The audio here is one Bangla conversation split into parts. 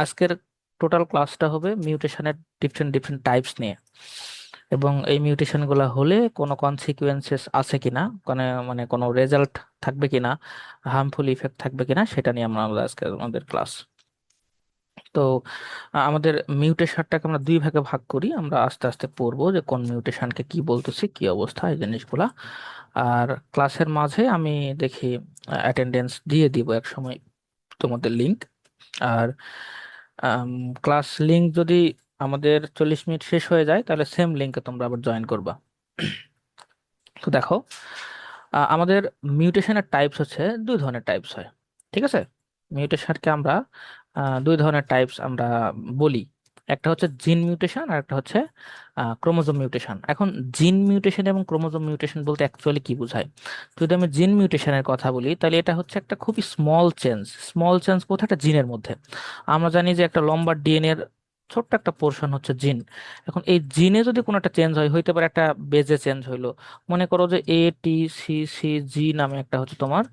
আজকের টোটাল ক্লাসটা হবে মিউটেশনের ডিফারেন্ট ডিফারেন্ট টাইপস নিয়ে, এবং এই মিউটেশন গুলা হলে কোনো কনসিকুয়েন্সেস আছে কিনা, মানে মানে কোনো রেজাল্ট থাকবে কিনা, হার্মফুল ইফেক্ট থাকবে কিনা, সেটা নিয়ে আমরা আমরা আজকে আমাদের ক্লাস। তো আমাদের মিউটেশনটাকে আমরা দুই ভাগে ভাগ করি, আমরা আস্তে আস্তে পড়বো যে কোন মিউটেশনকে কি বলতেছি, কি অবস্থা, এই জিনিসগুলা। আর ক্লাসের মাঝে আমি দেখি অ্যাটেন্ডেন্স দিয়ে দিব এক সময় তোমাদের লিংক। আর ক্লাস লিংক যদি আমাদের 40 মিনিট শেষ হয়ে যায়, তাহলে সেম লিংকে তোমরা আবার জয়েন করবা। তো দেখো, আমাদের মিউটেশনের টাইপস হচ্ছে দুই ধরনের টাইপস হয়, ঠিক আছে? মিউটেশনকে আমরা দুই ধরনের টাইপস আমরা বলি। একটা হচ্ছে জিন মিউটেশন আর একটা হচ্ছে ক্রোমোজোম মিউটেশন। এখন জিন মিউটেশন এবং ক্রোমোজোম মিউটেশন বলতে অ্যাকচুয়ালি কি বোঝায়? যদি আমি জিন মিউটেশনের কথা বলি, তাহলে এটা হচ্ছে একটা খুবই স্মল চেঞ্জ। স্মল চেঞ্জ কোথায়? একটা জিনের মধ্যে। আমরা জানি যে একটা লম্বা ডিএনএ এর ছোট্ট একটা পোর্শন হচ্ছে জিন। এখন এই জিনে যদি কোনো একটা চেঞ্জ হয়, হইতে পারে একটা বেজে চেঞ্জ হইলো। মনে করো যে ATCCG নামে একটা হচ্ছে তোমার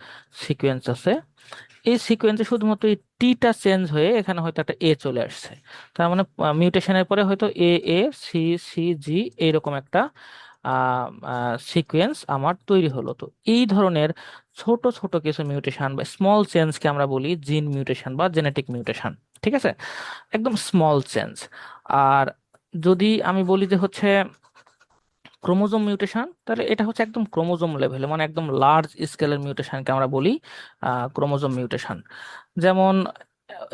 সিকোয়েন্স আছে। এই সিকোয়েন্সে শুধুমাত্র এই টিটা চেঞ্জ হয়ে এখানে হয়তো একটা এ চলে আসছে। তার মানে মিউটেশনের পরে হয়তো AACCG এইরকম একটা সিকোয়েন্স আমার তৈরি হলো। তো এই ধরনের ছোট ছোট কিছু মিউটেশন বা স্মল চেঞ্জকে আমরা বলি জিন মিউটেশন বা জেনেটিক মিউটেশন, ঠিক আছে? একদম স্মল চেঞ্জ। আর যদি আমি বলি যে হচ্ছে ক্রোমোজোম মিউটেশন, তাহলে এটা হচ্ছে একদম ক্রোমোজোম লেভেলে, মানে একদম লার্জ স্কেলের মিউটেশনকে আমরা বলি ক্রোমোজোম মিউটেশন। যেমন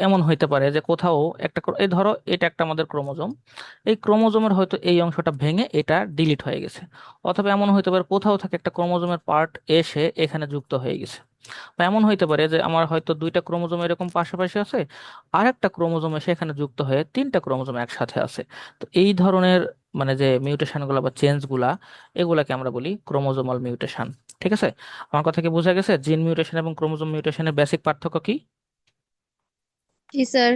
এমন হইতে পারে যে কোথাও একটা এই ধরো এটা একটা আমাদের ক্রোমোজোম, এই ক্রোমোজোমের হয়তো এই অংশটা ভেঙে এটা ডিলিট হয়ে গেছে। অথবা এমন হইতে পারে কোথাও থেকে একটা ক্রোমোজোমের পার্ট এসে এখানে যুক্ত হয়ে গেছে। বা এমন হইতে পারে যে আমার হয়তো দুইটা ক্রোমোজোম এরকম পাশাপাশি আছে, আর একটা ক্রোমোজোম এসে এখানে যুক্ত হয়ে তিনটা ক্রোমোজোম একসাথে আছে। তো এই ধরনের মানে যে মিউটেশন গুলা বা চেঞ্জ গুলা, এগুলাকে আমরা বলি ক্রোমোজোমাল মিউটেশন। ঠিক আছে? আমার কথা কি বোঝা গেছে? জিন মিউটেশন এবং ক্রোমোজোম মিউটেশনের বেসিক পার্থক্য কি? জি স্যার।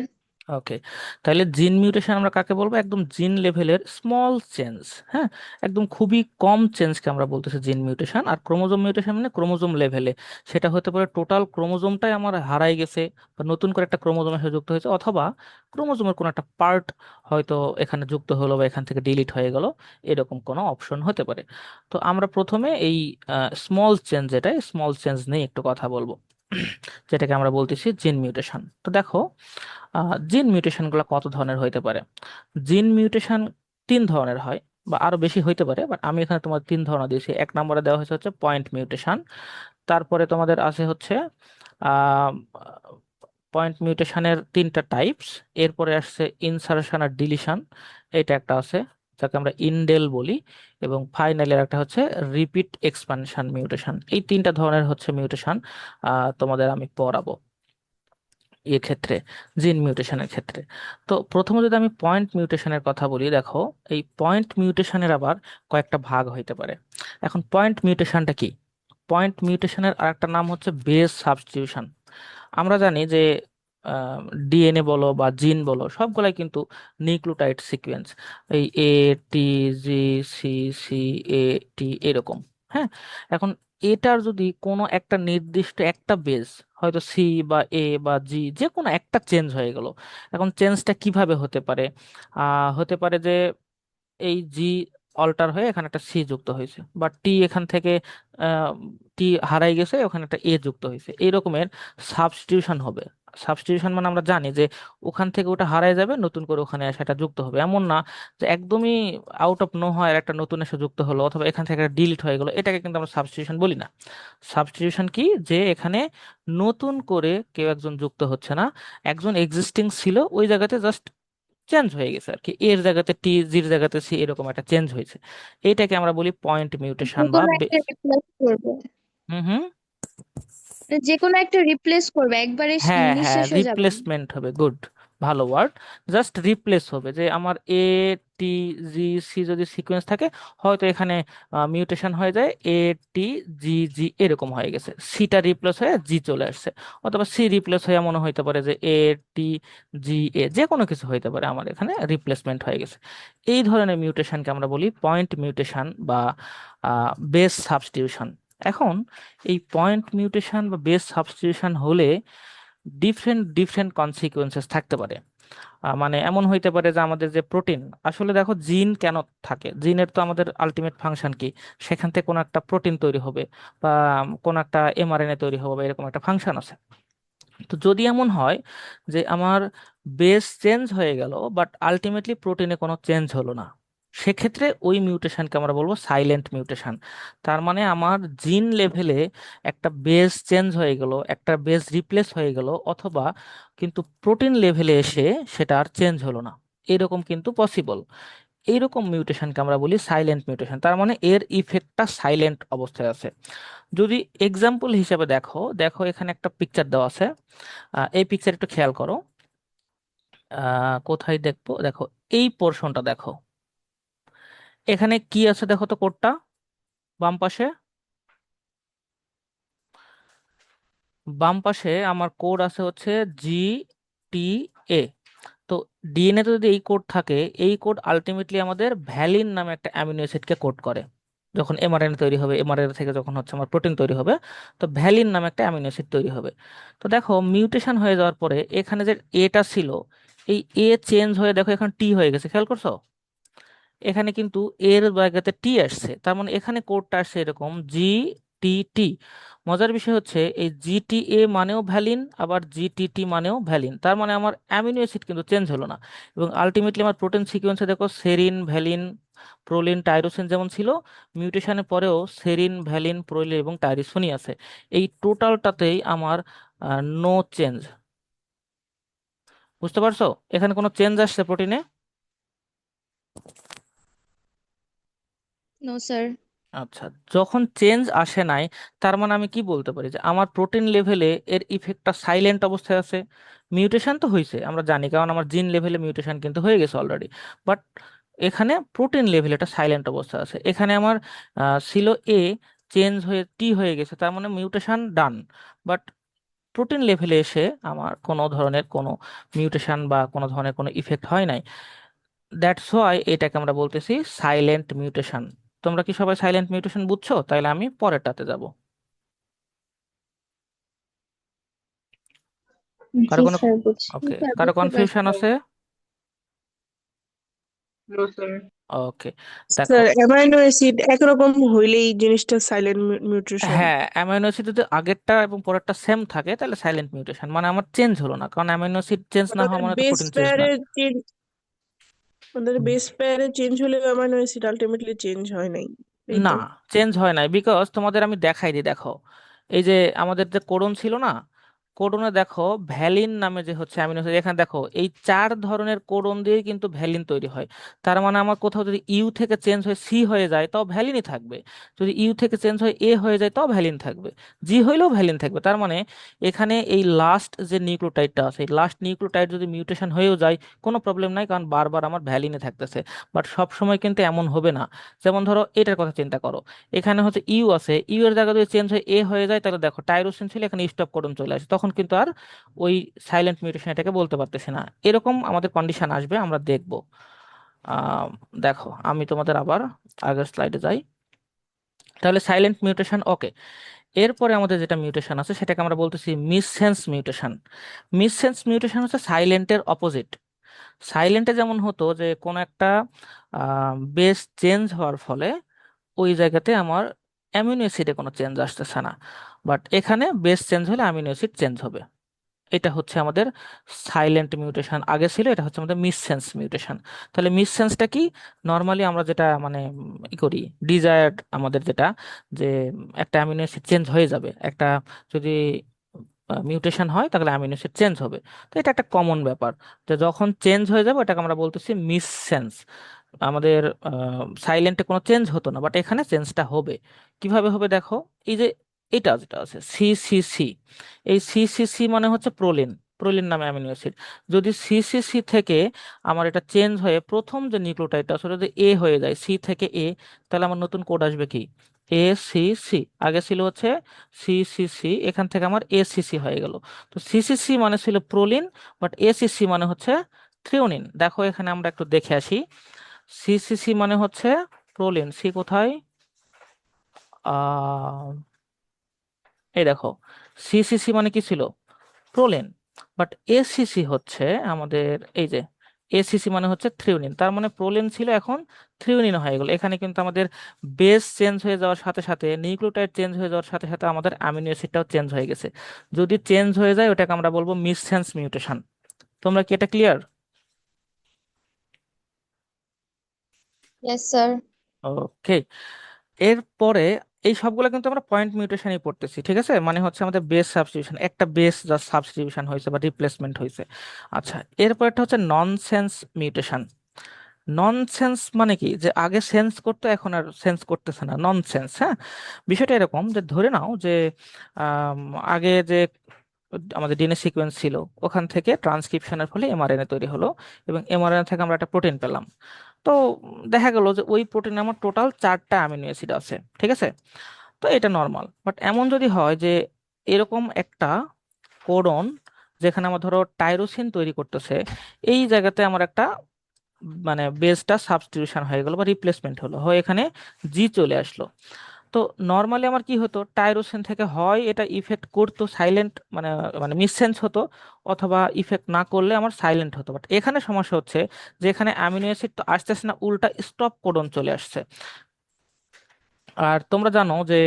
ওকে। তাহলে জিন মিউটেশন আমরা কাকে বলবো? একদম জিন লেভেলের স্মল চেঞ্জ। হ্যাঁ, একদম খুবই কম চেঞ্জকে আমরা বলতেছি জিন মিউটেশন। আর ক্রোমোজোম মিউটেশন মানে ক্রোমোজোম লেভেলে, সেটা হতে পারে টোটাল ক্রোমোজোমটাই আমার হারাই গেছে, বা নতুন করে একটা ক্রোমোজোম এসে যুক্ত হয়েছে, অথবা ক্রোমোজোমের কোনো একটা পার্ট হয়তো এখানে যুক্ত হলো বা এখান থেকে ডিলিট হয়ে গেল, এরকম কোনো অপশন হতে পারে। তো আমরা প্রথমে এই স্মল চেঞ্জ, যেটা স্মল চেঞ্জ নিয়ে একটু কথা বলবো, যেটাকে আমরা বলতেছি জিন মিউটেশন। তো দেখো, জিন মিউটেশন গুলো কত ধরনের হইতে পারে। জিন মিউটেশন তিন ধরনের হয়, বা আরো বেশি হইতে পারে, বাট আমি এখানে তোমার তিন ধরনের দিয়েছি। এক নম্বরে দেওয়া হয়েছে হচ্ছে পয়েন্ট মিউটেশন। তারপরে তোমাদের আছে হচ্ছে আহ পয়েন্ট মিউটেশনের তিনটা টাইপস। এরপরে আসছে ইনসারশন আর ডিলিশন, এটা একটা আছে যাকে আমরা ইনডেল বলি। এবং ফাইনালের একটা হচ্ছে রিপিট এক্সপানশন মিউটেশন। এই তিনটা ধরনের হচ্ছে মিউটেশন তোমাদের আমি পড়াবো এর ক্ষেত্রে, জিন মিউটেশনের ক্ষেত্রে। তো প্রথমে যদি আমি পয়েন্ট মিউটেশনের কথা বলি, দেখো এই পয়েন্ট মিউটেশনের আবার কয়েকটা ভাগ হইতে পারে। এখন পয়েন্ট মিউটেশনটা কি? পয়েন্ট মিউটেশনের আরেকটা নাম হচ্ছে বেস সাবস্টিটিউশন। আমরা জানি যে ডিএনএ বলো বা জিন বলো, সবগুলাই কিন্তু নিউক্লিওটাইড সিকোয়েন্স, এই ATGCCAT এরকম। হ্যাঁ, এখন এটার যদি কোনো একটা নির্দিষ্ট একটা বেস, হয়তো সি বা এ বা জি, যে কোনো একটা চেঞ্জ হয়ে গেল। এখন চেঞ্জটা কিভাবে হতে পারে? হতে পারে যে এই জি অল্টার হয়ে এখানে একটা সি যুক্ত হয়েছে, বা টি এখান থেকে টি হারাই গেছে, ওখানে একটা এ যুক্ত হয়েছে, এই রকমের সাবস্টিটিউশন হবে। সাবস্টিটিউশন মানে আমরা জানি যে ওখান থেকে ওটা হারাই যাবে, নতুন করে ওখানে এসে এটা যুক্ত হবে। এমন না যে একদমই আউট অফ নো হয় একটা নতুন এসে যুক্ত হলো, অথবা এখান থেকে ডিলিট হয়ে গেলো, এটাকে কিন্তু আমরা সাবস্টিটিউশন বলি না। সাবস্টিটিউশন কি? যে এখানে নতুন করে কেউ একজন যুক্ত হচ্ছে না, একজন এক্সিস্টিং ছিল, ওই জায়গাতে জাস্ট চেঞ্জ হয়ে গেছে আর কি, এর জায়গাতে টি, জির জায়গাতে সি, এরকম একটা চেঞ্জ হয়েছে। এটাকে আমরা বলি পয়েন্ট যে মিউটেশন বা কোনো একটা রিপ্লেস করবে। হুম হুম। যে কোনো একটা রিপ্লেস করবে, একবারে হ্যাঁ হ্যাঁ, নিঃশেষ হয়ে যাবে না। রিপ্লেসমেন্ট হবে, গুড, ভালো ওয়ার্ড। জাস্ট রিপ্লেস হবে, যে আমার ATGC যদি সিকোয়েন্স থাকে, হয়তো এখানে মিউটেশন হয়ে যায়, ATGG এরকম হয়ে গেছে, সিটা রিপ্লেস হয়ে জি চলে আসছে। অথবা সি রিপ্লেস হয়ে এমন হইতে পারে যে ATGA, যে কোনো কিছু হইতে পারে, আমার এখানে রিপ্লেসমেন্ট হয়ে গেছে। এই ধরনের মিউটেশনকে আমরা বলি পয়েন্ট মিউটেশন বা বেস সাবস্টিটিউশন। এখন এই পয়েন্ট মিউটেশন বা বেস সাবস্টিটিউশন হলে ডিফারেন্ট ডিফারেন্ট কনসিকুয়েন্সেস থাকতে পারে। মানে এমন হইতে পারে যে আমাদের যে প্রোটিন, আসলে দেখো জিন কেন থাকে, জিনের তো আমাদের আলটিমেট ফাংশন কি, সেখান থেকে কোনো একটা প্রোটিন তৈরি হবে বা কোনো একটা এমআরএনএ তৈরি হবে বা এরকম একটা ফাংশন আছে। তো যদি এমন হয় যে আমার বেস চেঞ্জ হয়ে গেল বাট আলটিমেটলি প্রোটিনে কোনো চেঞ্জ হলো না, সেক্ষেত্রে ওই মিউটেশনকে আমরা বলবো সাইলেন্ট মিউটেশন। তার মানে আমার জিন লেভেলে একটা বেস চেঞ্জ হয়ে গেল, একটা বেস রিপ্লেস হয়ে গেল, অথবা কিন্তু প্রোটিন লেভেলে এসে সেটা আর চেঞ্জ হলো না, এরকম কিন্তু পসিবল। এইরকম মিউটেশনকে আমরা বলি সাইলেন্ট মিউটেশন, তার মানে এর ইফেক্টটা সাইলেন্ট অবস্থায় আছে। যদি এক্সাম্পল হিসেবে দেখো, দেখো এখানে একটা পিকচার দেওয়া আছে। এই পিকচার একটু খেয়াল করো। কোথায় দেখবো, দেখো এই পোর্শনটা দেখো, এখানে কি আছে দেখো তো কোডটা বাম পাশে। বাম পাশে আমার কোড আছে হচ্ছে জি টি এ। তো ডিএনএ তে যদি এই কোড থাকে, এই কোড আলটিমেটলি আমাদের ভ্যালিন নামে একটা অ্যামিনো অ্যাসিডকে কোড করে। যখন এমআরএনএ তৈরি হবে, এমআরএনএ থেকে যখন হচ্ছে আমার প্রোটিন তৈরি হবে, তো ভ্যালিন নামে একটা অ্যামিনো অ্যাসিড তৈরি হবে। তো দেখো মিউটেশন হয়ে যাওয়ার পরে এখানে যে এটা ছিল, এই এ চেঞ্জ হয়ে দেখো এখন টি হয়ে গেছে, খেয়াল করছো? এখানে কিন্তু এর জায়গাতে টি আসছে, তার মানে এখানে কোডটা আসছে এরকম জি টি টি। মজার বিষয় হচ্ছে এই জিটিএ মানেও ভ্যালিন, আবার জিটিটি মানেও ভ্যালিন, তার মানে আমার অ্যামিনো অ্যাসিড কিন্তু চেঞ্জ হলো না। এবং আলটিমেটলি আমার প্রোটিন সিকোয়েন্সে দেখো সেরিন, ভ্যালিন, প্রোলিন, টাইরোসিন যেমন ছিল, মিউটেশনের পরেও সেরিন, ভ্যালিন, প্রোলিন এবং টাইরোসিনই আছে। এই টোটালটাতেই আমার নো চেঞ্জ। বুঝতে পারছো? এখানে কোনো চেঞ্জ আসছে প্রোটিনে? No sir. আচ্ছা, যখন চেঞ্জ আসে নাই, তার মানে আমি কি বলতে পারি যে আমার প্রোটিন লেভেলে এর ইফেক্টটা সাইলেন্ট অবস্থায় আছে। মিউটেশন তো হয়েছে আমরা জানি, কারণ আমার জিন লেভেলে মিউটেশন কিন্তু হয়ে গেছে অলরেডি। বাট এখানে প্রোটিন লেভেলে এটা সাইলেন্ট অবস্থা আছে। এখানে আমার ছিল এ, চেঞ্জ হয়ে টি হয়ে গেছে, তার মানে মিউটেশন ডান। বাট প্রোটিন লেভেলে এসে আমার কোনো ধরনের কোনো মিউটেশন বা কোনো ধরনের কোনো ইফেক্ট হয় নাই। দ্যাটস ওয়াই এটাকে আমরা বলতেছি সাইলেন্ট মিউটেশন। তোমরা কি সবাই সাইলেন্ট মিউটেশন বুঝছো? তাইলে আমি পরেরটাতে যাব। কারো জি কোনো, স্যার, বুঝছি। ওকে, স্যার, কারো বুঝতে কনফিউশন পারছি। আছে? No sir. ওকে, দেখো। স্যার অ্যামাইনো অ্যাসিড একরকম হইলেই জিনিসটা সাইলেন্ট মিউটেশন। হ্যাঁ, অ্যামাইনো অ্যাসিড যদি আগেরটা এবং পরেরটা সেম থাকে তাহলে সাইলেন্ট মিউটেশন, মানে আমার চেঞ্জ হলো না, কারণ অ্যামাইনো অ্যাসিড চেঞ্জ না হওয়া আমাদের মানে তো বেস প্রোটিন চেঞ্জ না। পেয়ারে চেঞ্জ আমাদের বেস পেয়ারে চেঞ্জ হলে অ্যামাইনো অ্যাসিড আলটিমেটলি চেঞ্জ হয় নাই, এই না, তো। চেঞ্জ হয় নাই, বিকজ তোমাদের আমি দেখাই দিই, দেখো এই যে আমাদের যে কোডন ছিল না, কোডনে দেখো ভ্যালিন নামে যে হচ্ছে অ্যামিনো অ্যাসিড, এখানে দেখো এই 4 ধরনের কোডন দিয়ে কিন্তু ভ্যালিন তৈরি হয়। তার মানে আমার কোথাও যদি ইউ থেকে চেঞ্জ হয়ে সি হয়ে যায় তাও ভ্যালিনই থাকবে, যদি ইউ থেকে চেঞ্জ হয়ে এ হয়ে যায় তাও ভ্যালিন থাকবে, জি হইলেও ভ্যালিন থাকবে। তার মানে এখানে এই লাস্ট যে নিউক্লিওটাইডটা আছে, এই লাস্ট নিউক্লিওটাইড যদি মিউটেশন হয়েও যায় কোনো প্রবলেম নাই, কারণ বারবার আমার ভ্যালিনে থাকতেছে। বাট সব সময় কিন্তু এমন হবে না। যেমন ধরো এটার কথা চিন্তা করো, এখানে হচ্ছে ইউ আছে, ইউ এর জায়গা যদি চেঞ্জ হয়ে এ হয়ে যায়, তাহলে দেখো টাইরোসিন ছিল, এখানে স্টপ কোডন চলে আসে, তখন কিন্তু আর ওই সাইলেন্ট মিউটেশন এটাকে বলতে পারতেছি না। এরকম আমাদের কন্ডিশন আসবে, আমরা দেখব। আহ দেখো আমি তোমাদের আবার আগের স্লাইডে যাই। তাহলে সাইলেন্ট মিউটেশন ওকে। এরপরে আমাদের যেটা মিউটেশন আছে সেটাকে আমরা বলতেছি মিসসেন্স মিউটেশন। মিসসেন্স মিউটেশন হচ্ছে সাইলেন্টের অপোজিট। সাইলেন্টে যেমন হতো যে কোনো একটা বেস চেঞ্জ হওয়ার ফলে ওই জায়গাতে আমার অ্যামিনো অ্যাসিডে কোনো চেঞ্জ আসতেছে না, বাট এখানে বেস চেঞ্জ হলে অ্যামিনো অ্যাসিড চেঞ্জ হবে। এটা হচ্ছে আমাদের সাইলেন্ট মিউটেশন আগে ছিল, এটা হচ্ছে আমাদের মিসসেন্স মিউটেশন। তাহলে মিসসেন্সটা কি? নর্মালি আমরা যেটা মানে ই করি, ডিজায়ার্ড আমাদের যেটা, যে একটা অ্যামিনো অ্যাসিড চেঞ্জ হয়ে যাবে, একটা যদি মিউটেশন হয় তাহলে অ্যামিনো অ্যাসিড চেঞ্জ হবে। তো এটা একটা কমন ব্যাপার, যে যখন চেঞ্জ হয়ে যাবে এটাকে আমরা বলতেছি মিসসেন্স। আমাদের সাইলেন্টে কোনো চেঞ্জ হতো না, বাট এখানে চেঞ্জটা হবে। কিভাবে হবে দেখো, এই যে এটা যেটা আছে সিসিসি, এই সিসিসি মানে হচ্ছে প্রোলিন, প্রোলিন নামে অ্যামিনো অ্যাসিড। যদি সিসিসি থেকে আমার এটা চেঞ্জ হয়ে প্রথম যে নিউক্লিওটাইডটা আছে ওটা যদি এ হয়ে যায়, সি থেকে এ, তাহলে আমার নতুন কোড আসবে কি এ সি সি। আগে ছিল হচ্ছে সিসিসি, এখান থেকে আমার এসিসি হয়ে গেল। তো সিসিসি মানে ছিল প্রোলিন, বাট এসিসি মানে হচ্ছে থ্রিওনিন। দেখো এখানে আমরা একটু দেখে আসি। সিসিসি মানে হচ্ছে প্রোলিন, সি কোথায়, আহ এই দেখো সিসিসি মানে কি ছিল, প্রোলিন। বাট এসিসি হচ্ছে আমাদের এই যে এসিসি মানে হচ্ছে থ্রিওনিন, তার মানে প্রোলিন ছিল এখন থ্রিওনিন হয়ে গেল। এখানে কিন্তু আমাদের বেস চেঞ্জ হয়ে যাওয়ার সাথে সাথে, নিউক্লিওটাইড চেঞ্জ হয়ে যাওয়ার সাথে সাথে আমাদের অ্যামিনো অ্যাসিডটাও চেঞ্জ হয়ে গেছে। যদি চেঞ্জ হয়ে যায় ওটাকে আমরা বলবো মিসসেন্স মিউটেশন। তোমরা কি এটা ক্লিয়ার? Yes sir. ওকে। এরপরে এই সবগুলো কিন্তু আমরা পয়েন্ট মিউটেশনই পড়তেছি, ঠিক আছে? মানে হচ্ছে আমাদের বেস সাবস্টিটিউশন, একটা বেস জাস্ট সাবস্টিটিউশন হয়েছে বা রিপ্লেসমেন্ট হয়েছে। আচ্ছা, এরপরটা হচ্ছে ননসেন্স মিউটেশন। ননসেন্স মানে কি, যে আগে সেন্স করতো এখন আর সেন্স করতেছে না, ননসেন্স। হ্যাঁ, বিষয়টা এরকম যে ধরে নাও যে আম, আগে যে আমাদের ডিএনএ সিকোয়েন্স ছিল, ওখান থেকে ট্রান্সক্রিপশনের ফলে এমআরএনএ তৈরি হলো, এবং এমআরএনএ থেকে আমরা একটা প্রোটিন পেলাম। তো দেখা গেল যে ওই প্রোটিনে আমার টোটাল 4টা অ্যামিনো অ্যাসিড আছে, ঠিক আছে? তো এটা নর্মাল। বাট এমন যদি হয় যে এরকম একটা কোডন, যেখানে আমার ধরো টাইরোসিন তৈরি করতেছে, এই জায়গাতে আমার একটা মানে বেসটা সাবস্টিটিউশন হয়ে গেল বা রিপ্লেসমেন্ট হলো, হয় এখানে জি চলে আসলো। তো নর্মালি আমার কি হতো, টাইরোসিন থেকে হয় এটা ইফেক্ট করতো সাইলেন্ট, মানে মানে মিসসেন্স হতো, অথবা ইফেক্ট না করলে আমার সাইলেন্ট হতো। বাট এখানে সমস্যা হচ্ছে যে এখানে অ্যামিনো অ্যাসিড তো আসতেছে না, উল্টা স্টপ কোডন চলে আসছে। আর তোমরা জানো যে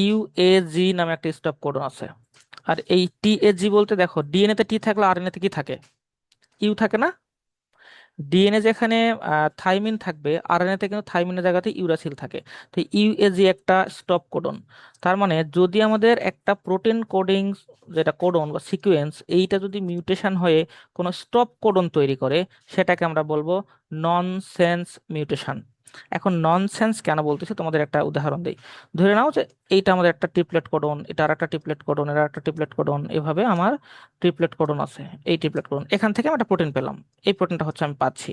ইউএজি নামে একটা স্টপ কোডন আছে। আর এই টিএজি বলতে, দেখো ডিএনএ তে টি থাকলে আরএনএ তে কি থাকে? ইউ থাকে না? ডিএনএ যেখানে থাইমিন থাকবে, আরএনএ তে কিন্তু থাইমিনের জায়গাতে ইউরাসিল থাকে। তো ইউএজি একটা স্টপ কোডন। তার মানে যদি আমাদের একটা প্রোটিন কোডিং, যেটা কোডন বা সিকোয়েন্স, এইটা যদি মিউটেশন হয়ে কোনো স্টপ কোডন তৈরি করে, সেটাকে আমরা বলবো ননসেন্স মিউটেশন। এখন ননসেন্স কেন বলতেছি, তোমাদের একটা উদাহরণ দিই। ধরে নাও যে এইটা আমাদের একটা ট্রিপলেট কোডন, এটা আর একটা ট্রিপলেট কোডন, এটা একটা ট্রিপলেট কোডন, এভাবে আমার ট্রিপলেট কোডন আছে। এই ট্রিপলেট কোডন, এখান থেকে আমি একটা প্রোটিন পেলাম। এই প্রোটিনটা হচ্ছে আমি পাচ্ছি,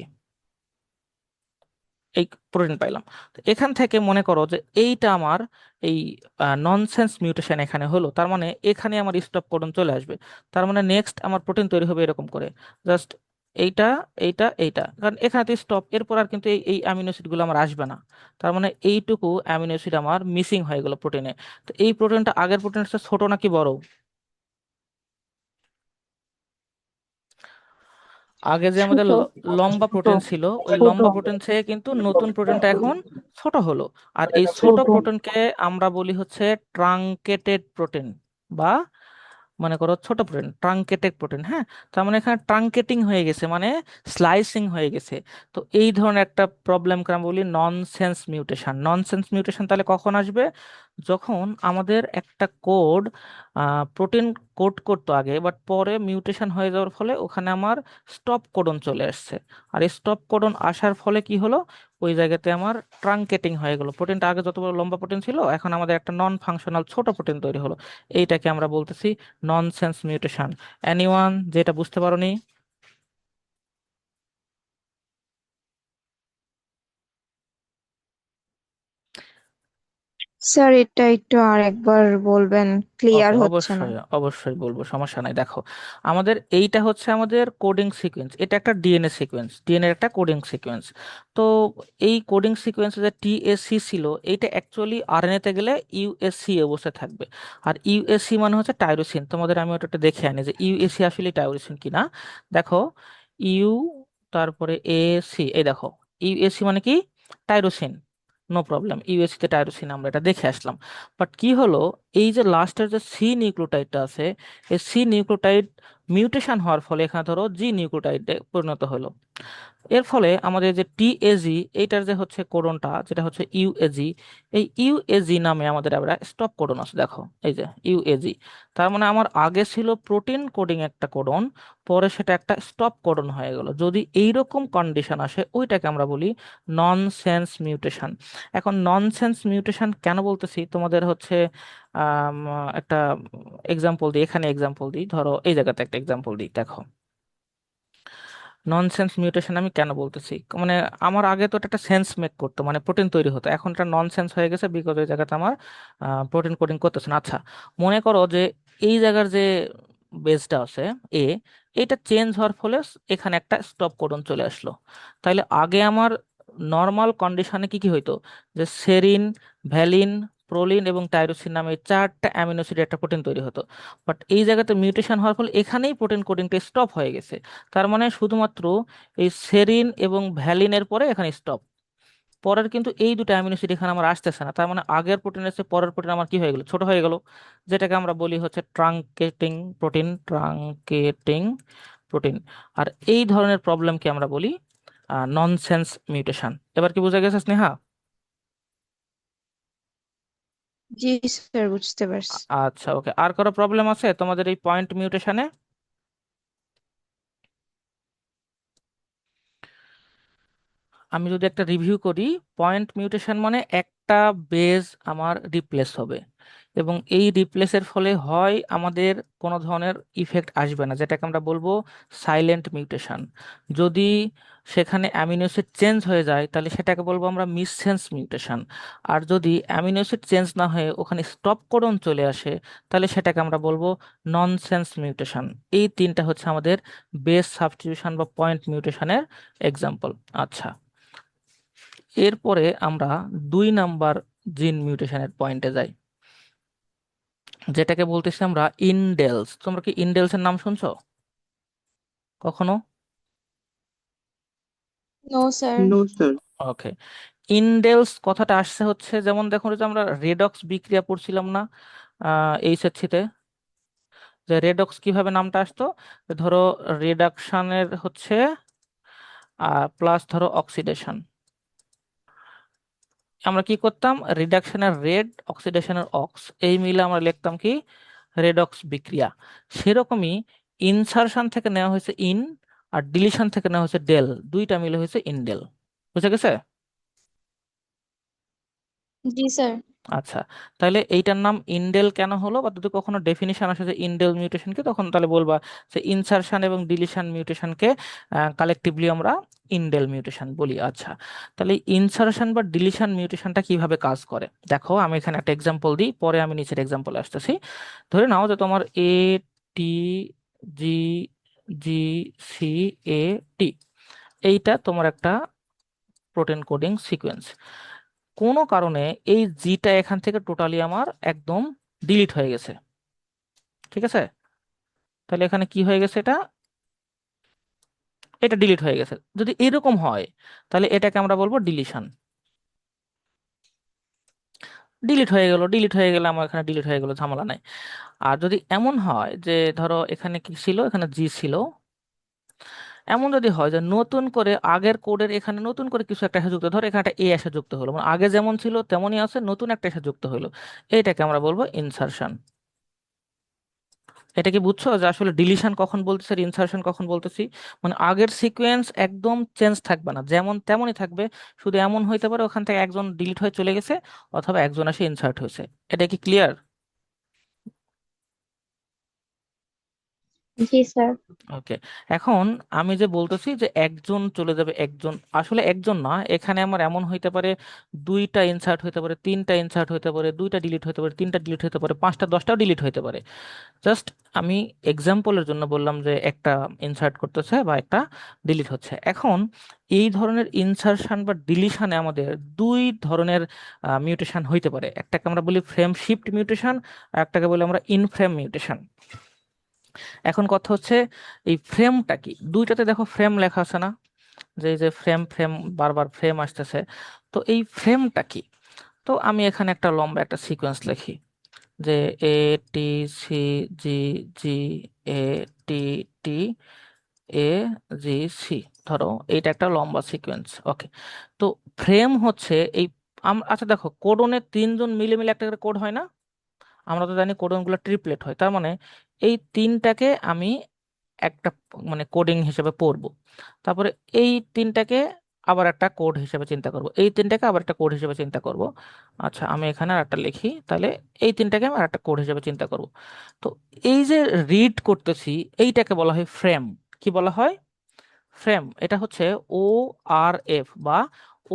এই প্রোটিন পাইলাম। তো এখান থেকে মনে করো যে এইটা আমার এই ননসেন্স মিউটেশন এখানে হলো, তার মানে এখানে আমার স্টপ কোডন চলে আসবে। তার মানে নেক্সট আমার প্রোটিন তৈরি হবে এরকম করে, জাস্ট এইটা, এইটা, এইটা, কারণ এখানে তো স্টপ, এরপর আর কিন্তু এই এই অ্যামিনো অ্যাসিড গুলো আমার আসবে না। তার মানে এইটুকু অ্যামিনো অ্যাসিড আমার মিসিং হয়ে গেল প্রোটিনে। তো এই প্রোটিনটা আগের প্রোটিনের চেয়ে ছোট নাকি বড়? আগে যে আমাদের ছোট। লম্বা প্রোটিন ছিল, ওই লম্বা প্রোটিন থেকে কিন্তু নতুন প্রোটিনটা এখন ছোট হলো। আর এই ছোট প্রোটিনকে আমরা বলি হচ্ছে ট্রাঙ্কেটেড প্রোটিন, বা মনে করো ছোট প্রোটিন, ট্রাঙ্কেটেড প্রোটিন। হ্যাঁ, তার মানে এখানে ট্রাঙ্কেটিং হয়ে গেছে, মানে স্লাইসিং হয়ে গেছে। তো এই ধরনের একটা প্রবলেমকে আমরা বলি ননসেন্স মিউটেশন। ননসেন্স মিউটেশন তাহলে কখন আসবে? যখন আমাদের একটা কোড, প্রোটিন কোড করতো আগে, বাট পরে মিউটেশন হয়ে যাওয়ার ফলে ওখানে আমার স্টপ কোডন চলে আসছে। আর এই স্টপ কোডন আসার ফলে কি হলো, ওই জায়গাতে আমার ট্রাঙ্কেটিং হয়ে গেল। প্রোটিনটা আগে যত বড় লম্বা প্রোটিন ছিল, এখন আমাদের একটা নন ফাংশনাল ছোট প্রোটিন তৈরি হলো। এইটাকে আমরা বলতেছি ননসেন্স মিউটেশন। এনিওয়ান যেটা বুঝতে পারোনি? স্যার এটা একটু আর একবার বলবেন, ক্লিয়ার ওকে, হচ্ছে না। অবশ্যই অবশ্যই বলবো, সমস্যা নাই। দেখো, আমাদের এইটা হচ্ছে আমাদের কোডিং সিকোয়েন্স, এটা একটা ডিএনএ সিকোয়েন্স, ডিএনএ একটা কোডিং সিকোয়েন্স। তো এই কোডিং সিকোয়েন্সে যে টিএসসি ছিল, এইটা অ্যাকচুয়ালি আরএনএ তে গেলে ইউএসসি অবস্থায় থাকবে। আর ইউএসসি মানে হচ্ছে টাইরোসিন। তোমাদের আমি ওটা একটু দেখে আনি যে ইউএসসি আসলে টাইরোসিন কিনা। দেখো, ইউ, তারপরে এসি, এই দেখো, ইউএসসি মানে কি? টাইরোসিন। নো প্রবলেম, ইউএসসি তে টাইরোসিন, আমরা এটা দেখে আসলাম। বাট কি হলো, এই যে লাস্টের যে সি নিউক্লিওটাইডটা আছে, এই সি নিউক্লিওটাইড মিউটেশন হওয়ার ফলে এখানে ধরো জি নিউক্লিওটাইডে পরিণত হলো। এর ফলে আমাদের যে টিএজি, এইটার যে হচ্ছে কোডনটা, যেটা হচ্ছে ইউএজি, এই ইউএজি নামে আমাদের আবার স্টপ কোডন আছে। দেখো এই যে ইউএজি, তার মানে আমার আগে ছিল প্রোটিন কোডিং একটা কোডন, পরে সেটা একটা স্টপ কোডন হয়ে গেল। যদি এইরকম কন্ডিশন আসে, ওইটাকে আমরা বলি ননসেন্স মিউটেশন। এখন ননসেন্স মিউটেশন কেন বলতেছি, তোমাদের হচ্ছে আম, একটা এক্সাম্পল দিই, এখানে এক্সাম্পল দিই, ধরো এই জায়গাতে একটা এক্সাম্পল দিই। দেখো, ননসেন্স মিউটেশন আমি কেন বলতেছি, মানে আমার আগে তো এটা একটা সেন্স মেক করতো, মানে প্রোটিন তৈরি হতো, এখন এটা ননসেন্স হয়ে গেছে বিকজ ওই জায়গাতে আমার প্রোটিন কোডিং করতেছে না। আচ্ছা, মনে করো যে এই জায়গার যে বেসটা আছে এ, এটা চেঞ্জ হওয়ার ফলে এখানে একটা স্টপ কোডন চলে আসলো। তাহলে আগে আমার নর্মাল কন্ডিশনে কি কি হইতো, যে সেরিন, ভ্যালিন, প্রোলিন এবং টাইরোসিন নামে এই চারটা অ্যামিনো অ্যাসিডের একটা প্রোটিন তৈরি হতো। বাট এই জায়গাতে মিউটেশন হওয়ার ফলে এখানেই প্রোটিন কোডিংটা স্টপ হয়ে গেছে। তার মানে শুধুমাত্র এই সেরিন এবং ভ্যালিনের পরে এখানে স্টপ। পরের কিন্তু এই দুটো অ্যামিনো অ্যাসিড এখানে আমার আসতেছে না, তার মানে আগের প্রোটিনের চেয়ে পরের প্রোটিন আমার কি হয়ে গেল, ছোট হয়ে গেল, যেটাকে আমরা বলি হচ্ছে ট্রাঙ্কেটিং প্রোটিন, ট্রাঙ্কেটিং প্রোটিন। আর এই ধরনের প্রবলেমকে আমরা বলি ননসেন্স মিউটেশন। এবার কি বোঝা গেছে স্নেহা? জি স্যার, বুঝতে পারছি। আচ্ছা, ওকে। আর কোনো প্রবলেম আছে তোমাদের এই পয়েন্ট মিউটেশনে? আমি যদি একটা রিভিউ করি, পয়েন্ট মিউটেশন মানে একটা বেজ আমার রিপ্লেস হবে, এবং এই রিপ্লেসের ফলে হয় আমাদের কোনো ধরনের ইফেক্ট আসবে না, যেটাকে আমরা বলবো সাইলেন্ট মিউটেশন। যদি সেখানে অ্যামিনো অ্যাসিড চেঞ্জ হয়ে যায় তাহলে সেটাকে বলবো আমরা মিসসেন্স মিউটেশন। আর যদি অ্যামিনো অ্যাসিড চেঞ্জ না হয়ে ওখানে স্টপ কোডন চলে আসে তাহলে সেটাকে আমরা বলবো ননসেন্স মিউটেশন। এই তিনটা হচ্ছে আমাদের বেস সাবস্টিটিউশন বা পয়েন্ট মিউটেশনের এক্সাম্পল। আচ্ছা, এরপরে আমরা 2 নাম্বার জিন মিউটেশনের পয়েন্টে যাই, যেটাকে বলতেছি আমরা ইনডেলস। তোমরা কি ইনডেলস এর নাম শুনছো কখনো? No sir. No sir. Okay. Indels কথাটা আসছে হচ্ছে, যেমন দেখো যে আমরা রেডক্স বিক্রিয়া পড়ছিলাম না এইচএসসি তে, যে রেডক্স কিভাবে নামটা আসতো। ধরো রিডাকশনের হচ্ছে প্লাস ধরো অক্সিডেশন, আমরা কি করতাম, রিডাকশনের রেড, অক্সিডেশনের অক্স, এই মিলে আমরা লিখতাম কি রেডক্স বিক্রিয়া। সেরকমই ইনসারশন থেকে নেওয়া হয়েছে ইন, আর ডিলিশন থেকে নেওয়া হয়েছে ডেল, দুইটা মিলে হয়েছে ইনডেল। বুঝে গেছে? জি স্যার। আচ্ছা, তাহলে এইটার নাম ইনডেল কেন হলো, বা যদি কখনো ডেফিনিশন আসে যে ইনডেল মিউটেশনকে, তখন তাহলে বলবা যে ইনসারশন এবং ডিলিশন মিউটেশনকে কালেকটিভলি আমরা ইনডেল মিউটেশন বলি। আচ্ছা, তাহলে ইনসারশন বা ডিলিশন মিউটেশনটা কিভাবে কাজ করে দেখো, আমি এখানে একটা এক্সাম্পল দিই, পরে আমি নিচের এক্সাম্পল আসতেছি। ধরে নাও যে তোমার টি, জি, জি, সি, এ, টি, এইটা তোমার একটা প্রোটিন কোডিং সিকোয়েন্স। কোনো কারণে এই জিটা এখান থেকে টোটালি আমার একদম ডিলিট হয়ে গেছে। ঠিক আছে? তাহলে এখানে কি হয়ে গেছে, এটা এটা ডিলিট হয়ে গেছে। যদি এরকম হয় তাহলে এটাকে আমরা বলবো ডিলিশন। ডিলিট হয়ে গেল, ডিলিট হয়ে গেলে আমার এখানে ডিলিট হয়ে গেল, ঝামেলা নাই। আর যদি এমন হয় যে ধরো এখানে কি ছিল, এখানে জি ছিল, এমন যদি হয় যে নতুন করে আগের কোডের এখানে নতুন করে কিছু একটা এসে যুক্ত, ধরো এখানে একটা এ এসে যুক্ত হলো, মানে আগে যেমন ছিল তেমনই আছে, নতুন একটা এসে যুক্ত হলো, এইটাকে আমরা বলবো ইনসারশন। এটা কি বুঝছো যে আসলে ডিলিশন কখন বলতেছি আর ইনসারশন কখন বলতেছি? মানে আগের সিকোয়েন্স একদম চেঞ্জ থাকবে না, যেমন তেমনই থাকবে, শুধু এমন হইতে পারে ওখান থেকে একজন ডিলিট হয়ে চলে গেছে অথবা একজন এসে ইনসার্ট হয়েছে। এটা কি ক্লিয়ার? জি স্যার। ওকে। এখন আমি যে বলতেছি যে একজন চলে যাবে, একজন আসলে একজন না, এখানে আমার এমন হইতে পারে দুইটা ইনসার্ট হইতে পারে, তিনটা ইনসার্ট হইতে পারে, দুইটা ডিলিট হইতে পারে, তিনটা ডিলিট হইতে পারে, পাঁচটা দশটাও ডিলিট হইতে পারে। জাস্ট আমি এক্সাম্পলের জন্য বললাম যে একটা ইনসার্ট করতেছে বা একটা ডিলিট হচ্ছে। এখন এই ধরনের ইনসারশন বা ডিলিশনে আমাদের দুই ধরনের মিউটেশন হইতে পারে, একটাকে আমরা বলি ফ্রেম শিফট মিউটেশন, আর একটাকে বলি আমরা ইনফ্রেম মিউটেশন। এখন কথা হচ্ছে এই ফ্রেমটা কি, দুইটাতে দেখো ফ্রেম লেখা আছে না, যে এই যে ফ্রেম ফ্রেম বারবার ফ্রেম আসতেছে, তো এই ফ্রেমটা কি? তো আমি এখানে একটা লম্বা একটা সিকোয়েন্স লিখি যে এ, টি, সি, জি, জি, এ, টি, টি, এ, জি, সি, ধরো এইটা একটা লম্বা সিকোয়েন্স। ওকে। তো ফ্রেম হচ্ছে এই আচ্ছা দেখো, কোডনে তিনজন মিলে মিলে একটা করে কোড হয় না? আমরা তো জানি কোডনগুলো ট্রিপলেট হয়, তার মানে এই তিনটাকে আমি একটা মানে কোডিং হিসেবে পড়বো। তারপরে এই তিনটাকে আবার একটা কোড হিসেবে চিন্তা করব, এই তিনটাকে আবার একটা কোড হিসেবে চিন্তা করব। আচ্ছা, আমি এখানে আর একটা লিখি, তাহলে এই তিনটাকে আমি আর একটা কোড হিসেবে চিন্তা করব। তো এই যে রিড করতেছি, এইটাকে বলা হয় ফ্রেম। কি বলা হয়? ফ্রেম। এটা হচ্ছে ও আর এফ বা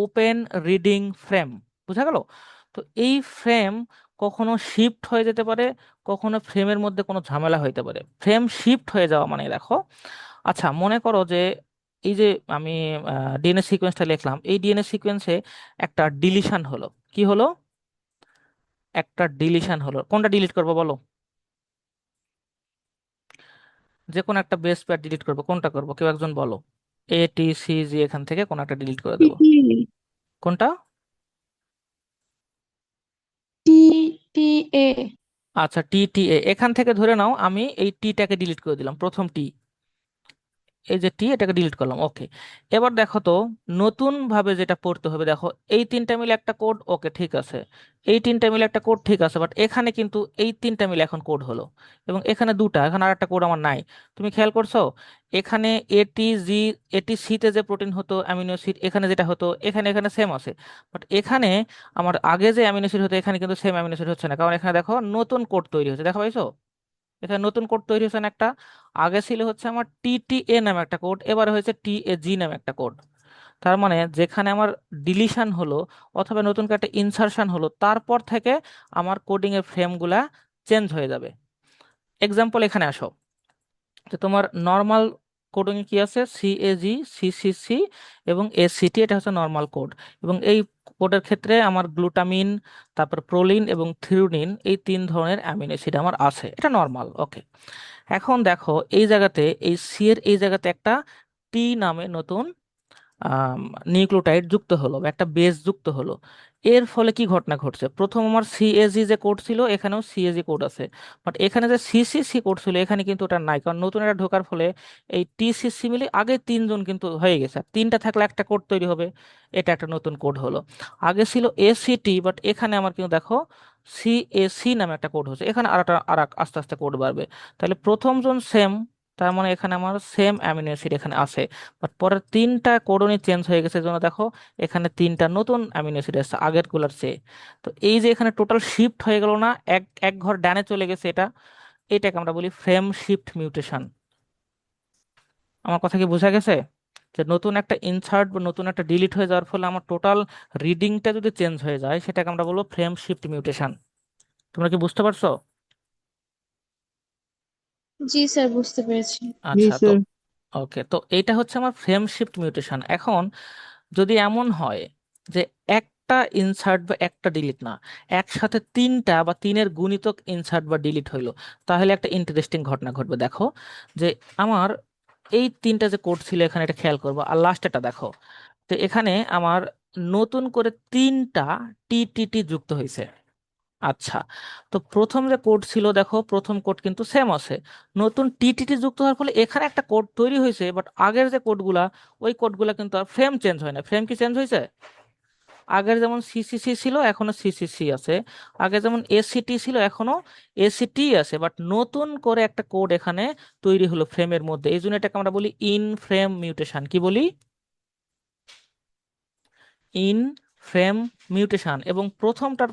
ওপেন রিডিং ফ্রেম। বুঝা গেল? তো এই ফ্রেম কখনো শিফট হয়ে যেতে পারে, কখনো ফ্রেমের মধ্যে কোনো ঝামেলা হইতে পারে। ফ্রেম শিফট হয়ে যাওয়া মানে দেখো, আচ্ছা মনে করো যে এই যে আমি ডিএনএ সিকোয়েন্সটা লিখলাম, এই ডিএনএ সিকোয়েন্সে একটা ডিলিশন হলো। কি হলো? একটা ডিলিশন হলো, কোনটা ডিলিট করবো বলো? যে কোনো একটা বেস পেয়ার ডিলিট করবো, কোনটা করবো কেউ একজন বলো। A T C G এখান থেকে কোন একটা ডিলিট করে টি দেবো। কোনটা? টি টি এ। আচ্ছা, T T A এখান থেকে ধরে নাও আমি এই টিটাকে ডিলিট করে দিলাম, প্রথম টি, এই যে টি এটাকে ডিলিট করলাম, ওকে। এবার দেখো তো নতুন ভাবে যেটা পড়তে হবে, দেখো এই তিনটা মিলে একটা কোড, ওকে ঠিক আছে। এই তিনটা মিলে একটা কোড, ঠিক আছে, বাট এখানে কিন্তু এই তিনটা মিলে এখন কোড হলো, এবং এখানে দুটা, এখানে আর একটা কোড আমার নাই। তুমি খেয়াল করছো? এখানে ATG ATC-তে যে প্রোটিন হতো অ্যামিনো অ্যাসিড, এখানে যেটা হতো এখানে এখানে সেম আছে, বাট এখানে আমার আগে যে অ্যামিনো অ্যাসিড হতো এখানে কিন্তু সেম অ্যামিনো অ্যাসিড হচ্ছে না, কারণ এখানে দেখো নতুন কোড তৈরি হচ্ছে, দেখা পাইছো? এখানে নতুন কোড তৈরি হয়েছে না একটা। আগে ছিল হচ্ছে আমার TTA নামে একটা কোড, এবারে হয়েছে TAG নামে একটা কোড। তার মানে যেখানে আমার ডিলিশন হলো অথবা নতুন করে একটা ইনসারশন হলো, তারপর থেকে আমার কোডিং এর ফ্রেমগুলা চেঞ্জ হয়ে যাবে। এক্সাম্পল এখানে আসো, যে তোমার নর্মাল কোডিং কি আছে, CAG, CCC এবং ACT, এটা হচ্ছে নর্মাল কোড। এবং এই কোডের ক্ষেত্রে আমার গ্লুটামিন, তারপর প্রোলিন এবং থ্রিওনিন, এই তিন ধরনের অ্যামিনো অ্যাসিড আমার আছে, এটা নর্মাল, ওকে। এখন দেখো এই জায়গাতে এই সি এর এই জায়গাতে একটা টি নামে নতুন নিউক্লিওটাইড যুক্ত হলো বা একটা বেস যুক্ত হলো। এর ফলে কি ঘটনা ঘটছে, প্রথম আমার CAG যে কোড ছিল এখানেও CAG কোড আছে, বাট এখানে যে CCC কোড ছিল এখানে কিন্তু ওটা নাই, কারণ নতুন একটা ঢোকার ফলে এই TCC মিলে আগে তিনজন কিন্তু হয়ে গেছে, আর তিনটা থাকলে একটা কোড তৈরি হবে, এটা একটা নতুন কোড হলো। আগে ছিল ACT, বাট এখানে আমার কিন্তু দেখো CAC নামে একটা কোড হচ্ছে, এখানে আস্তে আস্তে কোড বাড়বে। তাহলে প্রথম জন সেম, তার মানে এখানে আমার সেম অ্যামিনো অ্যাসিড এখানে আছে, বাট পরের তিনটা কোডনই চেঞ্জ হয়ে গেছে, জন্য দেখো এখানে তিনটা নতুন অ্যামিনো অ্যাসিড আছে আগের গুলার চেয়ে। তো এই যে এখানে টোটাল শিফট হয়ে গেল না, এক এক ঘর ডানে চলে গেছে, এটাকে আমরা বলি ফ্রেম শিফট মিউটেশন। আমার কথা কি বোঝা গেছে? যে নতুন একটা ইনসার্ট বা নতুন একটা ডিলিট হয়ে যাওয়ার ফলে আমার টোটাল রিডিংটা যদি চেঞ্জ হয়ে যায় সেটাকে আমরা বলবো ফ্রেম শিফট মিউটেশন। তোমরা কি বুঝতে পারছো? জি স্যার, বুঝতে পেরেছি। জি আচ্ছা, তো স্যার। ওকে, তো এইটা হচ্ছে আমার ফ্রেম শিফট মিউটেশন। এখন যদি এমন হয় যে একটা ইনসার্ট বা একটা ডিলিট না, একসাথে তিনটা বা তিনের গুণিতক ইনসার্ট বা ডিলিট হইলো, তাহলে একটা ইন্টারেস্টিং ঘটনা ঘটবে। দেখো যে আমার এই তিনটা যে কোড ছিল এখানে, এটা খেয়াল করবো, আর লাস্ট এটা দেখো, তো এখানে আমার নতুন করে তিনটা TTT যুক্ত হয়েছে। আচ্ছা, তো প্রথম যে কোড ছিল দেখো প্রথম কোড কিন্তু সেম আছে, নতুন TTT যুক্ত হওয়ার ফলে এখানে একটা কোড তৈরি হয়েছে, বাট আগের যে কোডগুলা ওই কোডগুলা কিন্তু আর ফ্রেম চেঞ্জ হয় না। ফ্রেম কি চেঞ্জ হয়েছে? আগের যেমন CCC ছিল এখনো CCC আছে, আগে যেমন ACT ছিল এখনো ACT আছে, বাট নতুন করে একটা কোড এখানে তৈরি হলো ফ্রেমের মধ্যে, এই জন্য এটাকে আমরা বলি ইন ফ্রেম মিউটেশন। কি বলি? In frame mutation. এবং প্রথমটার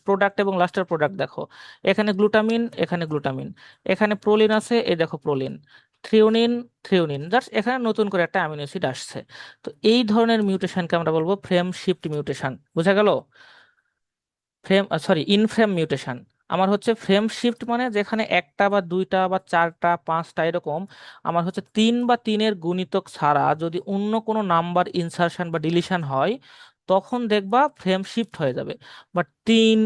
প্রোডাক্ট এবং লাস্টের প্রোডাক্ট দেখো, এখানে গ্লুটামিন, এখানে গ্লুটামিন, এখানে প্রোলিন আছে, এই দেখো প্রোলিন, থ্রিওনিন, থ্রিওনিন, জাস্ট এখানে নতুন করে একটা অ্যামিনো অ্যাসিড আসছে। তো এই ধরনের মিউটেশনকে আমরা বলবো ফ্রেম শিফট মিউটেশন। বোঝা গেল? Frame sorry in frame mutation আমার হচ্ছে ফ্রেম শিফট, মানে যেখানে একটা বা দুইটা বা চারটা পাঁচটা এরকম আমার হচ্ছে তিন বা তিনের গুণিতক ছাড়া যদি অন্য কোনো নাম্বার ইনসারশন বা ডিলিশন হয়, তখন দেখবা ফ্রেম শিফট হয়ে যাবে। বাট 3,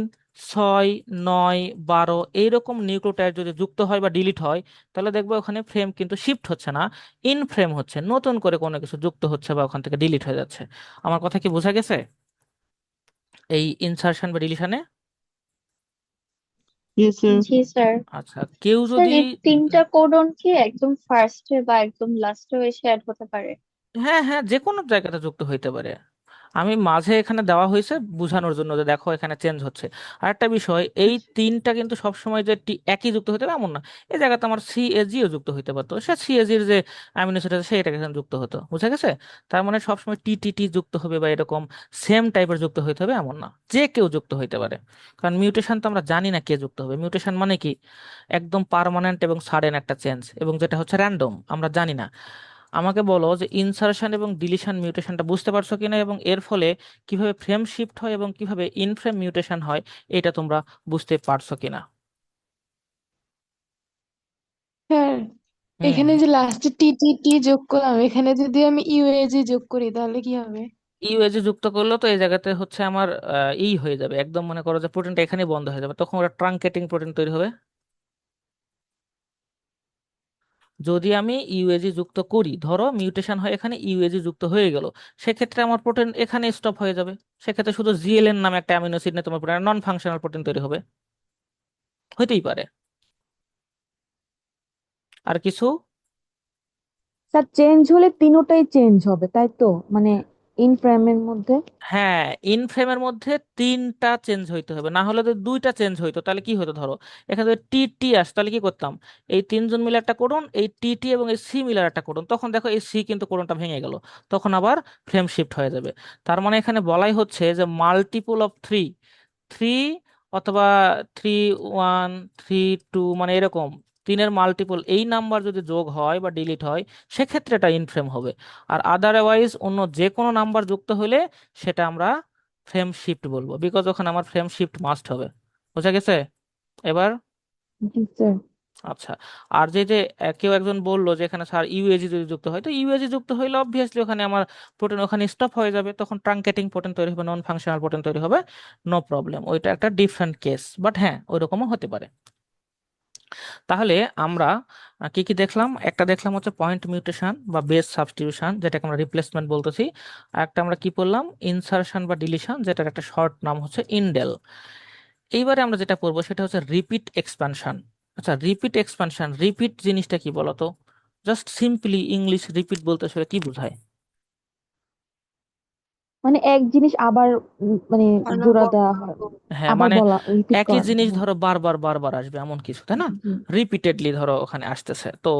6, 9, 12 এইরকম নিউক্লিওটাইড যদি যুক্ত হয় বা ডিলিট হয়, তাহলে দেখবা ওখানে ফ্রেম কিন্তু শিফট হচ্ছে না, ইন ফ্রেম হচ্ছে, নতুন করে কোনো কিছু যুক্ত হচ্ছে বা ওখান থেকে ডিলিট হয়ে যাচ্ছে। আমার কথা কি বোঝা গেছে এই ইনসারশন বা ডিলিশনে? জি স্যার। জি স্যার। আচ্ছা, কেউ স্যার, যদি এই তিনটা কোডন কি একদম ফার্স্টে বা একদম লাস্টে এসে অ্যাড হতে পারে? হ্যাঁ হ্যাঁ, যে কোনো জায়গাতে যুক্ত হইতে পারে। আমি মাঝে এখানে দেওয়া হয়েছে বোঝানোর জন্য যে দেখো এখানে চেঞ্জ হচ্ছে। আর একটা বিষয়, এই তিনটা কিন্তু সবসময় যে একই যুক্ত হতে হবে এমন না, এই জায়গাতে আমার CAG-ও যুক্ত হইতে পারতো, সে CAG-র যে অ্যামিনো অ্যাসিড আছে সেটা এখানে যুক্ত হতো, বুঝা গেছে? তার মানে সবসময় TTT যুক্ত হবে বা এরকম সেম টাইপের যুক্ত হইতে হবে এমন না, যে কেউ যুক্ত হইতে পারে। কারণ মিউটেশন তো আমরা জানি না কে যুক্ত হবে, মিউটেশন মানে কি একদম পার্মানেন্ট এবং সাডেন একটা চেঞ্জ, এবং যেটা হচ্ছে র্যান্ডম, আমরা জানি না। আমাকে বলো যে ইনসারশন এবং ডিলিশন মিউটেশনটা বুঝতে পারছো কিনা, এবং এর ফলে কিভাবে ফ্রেম শিফট হয় এবং কিভাবে ইন ফ্রেম মিউটেশন হয়, এটা তোমরা বুঝতে পারছো কিনা? স্যার, হুম। এখানে যে লাস্টে টি টি টি যোগ করলাম, এখানে যদি আমি ইউএজি যোগ করি তাহলে কি হবে? ইউএজি যুক্ত করলেও তো এই জায়গাতে হচ্ছে আমার হয়ে যাবে একদম, মনে করো যে প্রোটিনটা এখানে বন্ধ হয়ে যাবে, তখন ওটা ট্রাঙ্কেটিং প্রোটিন তৈরি হবে। যদি আমি ইউএজি যুক্ত করি, ধরো মিউটেশন হয় এখানে ইউএজি যুক্ত হয়ে গেল, সেক্ষেত্রে আমার প্রোটিন এখানে স্টপ হয়ে যাবে। সেক্ষেত্রে শুধু জিএলএন নামে একটা অ্যামিনো অ্যাসিড নিয়ে তোমার প্রোটিন নন ফাংশনাল প্রোটিন তৈরি হবে। হইতেই পারে। আর কিছু? স্যার চেঞ্জ হলে তিনোটাই চেঞ্জ হবে তাই তো, মানে ইন ফ্রেমের মধ্যে। হ্যাঁ, ইন ফ্রেমের মধ্যে তিনটা চেঞ্জ হইতে হবে, না হলে যদি দুইটা চেঞ্জ হইতো তাহলে কি হতো, ধরো এখানে যদি টি টি আস তাহলে কি করতাম, এই তিনজন মিলে একটা কোডন, এই টি টি এবং এই সি মিলার একটা কোডন, তখন দেখো এই সি কিন্তু কোডনটা ভেঙে গেল, তখন আবার ফ্রেম শিফট হয়ে যাবে। তার মানে এখানে বলাই হচ্ছে যে মাল্টিপল অফ থ্রি, থ্রি অথবা 3 1 3 2, মানে এরকম তিনের মাল্টিপল এই নাম্বার যদি যোগ হয় বা ডিলিট হয়, সেক্ষেত্রে এটা ইনফ্রেম হবে। আর আদারওয়াইজ অন্য যে কোনো নাম্বার যুক্ত হলে সেটা আমরা ফ্রেম শিফট বলবো, বিকজ ওখানে আমার ফ্রেম শিফট মাস্ট হবে। বোঝা গেছে এবার? জি স্যার। আচ্ছা। আর যে কেউ একজন বললো যে এখানে স্যার ইউএজি যদি যুক্ত হয়, তো ইউএজি যুক্ত হইলে অবভিয়াসলি ওখানে আমার প্রোটিন ওখানে স্টপ হয়ে যাবে, তখন ট্রাঙ্কেটিং প্রোটিন তৈরি হবে, নন ফাংশনাল প্রোটিন তৈরি হবে। নো প্রবলেম, ওইটা একটা ডিফারেন্ট কেস, বাট হ্যাঁ ওইরকমও হতে পারে। তাহলে আমরা কি কি দেখলাম? একটা দেখলাম হচ্ছে পয়েন্ট মিউটেশন বা বেস সাবস্টিটিউশন, যেটাকে আমরা রিপ্লেসমেন্ট বলতেছি। আর একটা আমরা কি বললাম, ইনসারশন বা ডিলিশন, যেটার একটা শর্ট নাম হচ্ছে ইনডেল। এইবারে আমরা যেটা পড়বো সেটা হচ্ছে রিপিট এক্সপানশন। আচ্ছা, রিপিট এক্সপানশন, রিপিট জিনিসটা কি বলতো? জাস্ট সিম্পলি ইংলিশ রিপিট বলতে আসলে কি বোঝায়? মানে এক জিনিস আবার মানে জোড়া দেওয়া অনবরত। হয়, হ্যাঁ আবার মানে বলা, রিপিট একই করা যায়, জিনিস হ্যাঁ। ধরো বারবার বারবার আসবে এমন কিছু, তাই না? জি। রিপিটেডলি ধরো ওখানে আসতেছে তো।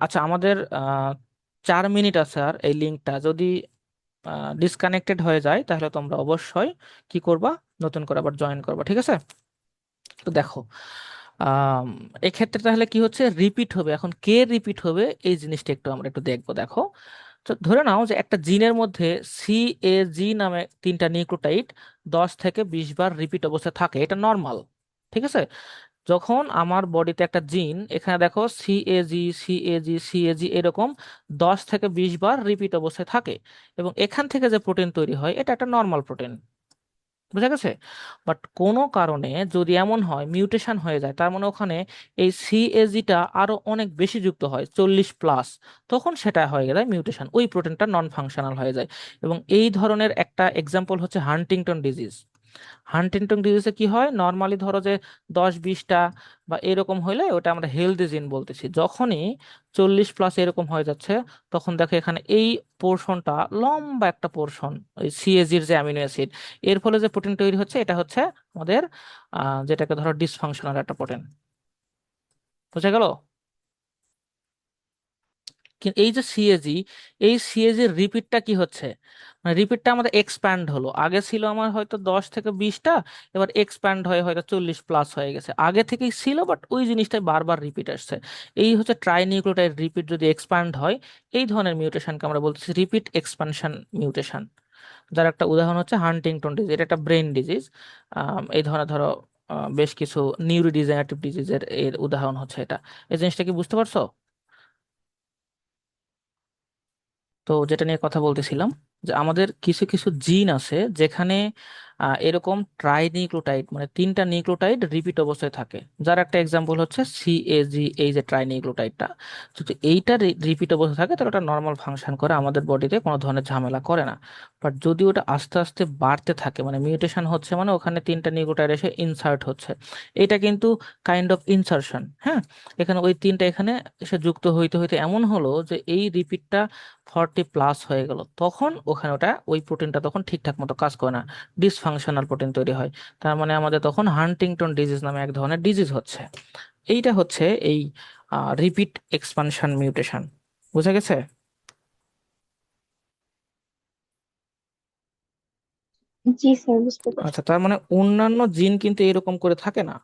আচ্ছা, আমাদের 4 মিনিট আছে, আর এই লিঙ্কটা যদি ডিসকানেক্টেড হয়ে যায় তাহলে তোমরা অবশ্যই কি করবা, নতুন করে আবার জয়েন করবা, ঠিক আছে? তো দেখো, আম, এক্ষেত্রে তাহলে কি হচ্ছে, রিপিট হবে। এখন কে রিপিট হবে এই জিনিসটা একটু আমরা একটু দেখবো। দেখো, তো ধরে নাও যে একটা জিনের মধ্যে সি এ জি নামে 3টা নিউক্লিওটাইড 10 থেকে 20 বার রিপিট অবস্থায় থাকে, এটা নর্মাল। ঠিক আছে? যখন আমার বডিতে একটা জিন, এখানে দেখো সিএজি সিএজি সিএজি এরকম 10 থেকে 20 বার রিপিট অবস্থায় থাকে, এবং এখান থেকে যে প্রোটিন তৈরি হয় এটা একটা নর্মাল প্রোটিন। বুঝা গেছে? বাট কোনো কারণে যদি এমন হয় মিউটেশন হয়ে যায়, তার মানে ওখানে এই সিএজিটা আরো অনেক বেশি যুক্ত হয়, 40+, তখন সেটা হয়ে যায় মিউটেশন, ওই প্রোটিনটা নন ফাংশনাল হয়ে যায়। এবং এই ধরনের একটা এক্সাম্পল হচ্ছে হান্টিংটন ডিজিজ। হান্টিংটন ডিজিজে কি হয়, নর্মালি ধরো যে 10 20টা বা এরকম হইলে ওটা আমরা হেলদি জিন বলতেছি, যখনই 40+ এরকম হয়ে যাচ্ছে, তখন দেখো এখানে এই পোর্শনটা, লম্বা একটা পোর্শন, ওই সিএজির যে অ্যামিনো অ্যাসিড, এর ফলে যে প্রোটিন তৈরি হচ্ছে এটা হচ্ছে আমাদের যেটাকে ধরো ডিসফাংশনাল একটা প্রোটিন। বুঝা গেল? কিন্তু এই যে সিএজি, এই সিএজি রিপিটটা কি হচ্ছে, মানে রিপিটটা আমাদের এক্সপ্যান্ড হলো, আগে ছিল আমার হয়তো 10 থেকে 20টা, এবার এক্সপ্যান্ড হয়ে হয়তো 40+ হয়ে গেছে, আগে থেকেই ছিল বাট ওই জিনিসটাই বারবার রিপিট আসছে। এই হচ্ছে ট্রাইনিউক্লিওটাইড রিপিট যদি এক্সপ্যান্ড হয়, এই ধরনের মিউটেশনকে আমরা বলতেছি রিপিট এক্সপানশন মিউটেশন। যার একটা উদাহরণ হচ্ছে হান্টিংটন ডিজিজ, এটা একটা ব্রেন ডিজিজ। এই ধরনের ধরো বেশ কিছু নিউরোডিজেনারেটিভ ডিজিজের এর উদাহরণ হচ্ছে এটা। এই জিনিসটা কি বুঝতে পারছো? তো যেটা নিয়ে কথা বলতেছিলাম, যে আমাদের কিছু কিছু জিন আছে যেখানে এরকম ট্রাইনিউক্লিওটাইড মানে 3টা নিউক্লিওটাইড রিপিট অবস্থায় থাকে, যার একটা এক্সাম্পল হচ্ছে সিএজি, এই যে ট্রাইনিউক্লিওটাইডটা। যদি এইটা রিপিট অবস্থায় থাকে তাহলে ওটা নর্মাল ফাংশন করে, আমাদের বডিতে কোনো ধরনের ঝামেলা করে না। বাট যদি ওটা আস্তে আস্তে বাড়তে থাকে, মানে মিউটেশন হচ্ছে, মানে ওখানে 3টা নিউক্লিওটাইড এসে ইনসার্ট হচ্ছে, এটা কিন্তু কাইন্ড অফ ইনসার্শন। হ্যাঁ, এখানে ওই 3টা এখানে এসে যুক্ত হইতে হইতে এমন হলো যে এই রিপিটটা 40+ হয়ে গেল, তখন ওখানে ওটা ওই প্রোটিনটা তখন ঠিকঠাক মতো কাজ করে না, ডিসফাংশনাল প্রোটিন তৈরি হয়। তার মানে আমাদের তখন হান্টিংটন ডিজিজ নামে এক ধরনের ডিজিজ হচ্ছে। এইটা হচ্ছে এই রিপিট এক্সপানশন মিউটেশন। বুঝা গেছে? জি স্যার, বুঝতে পারছি। আচ্ছা, তার মানে অন্যান্য জিন কিন্তু এরকম করে থাকে না,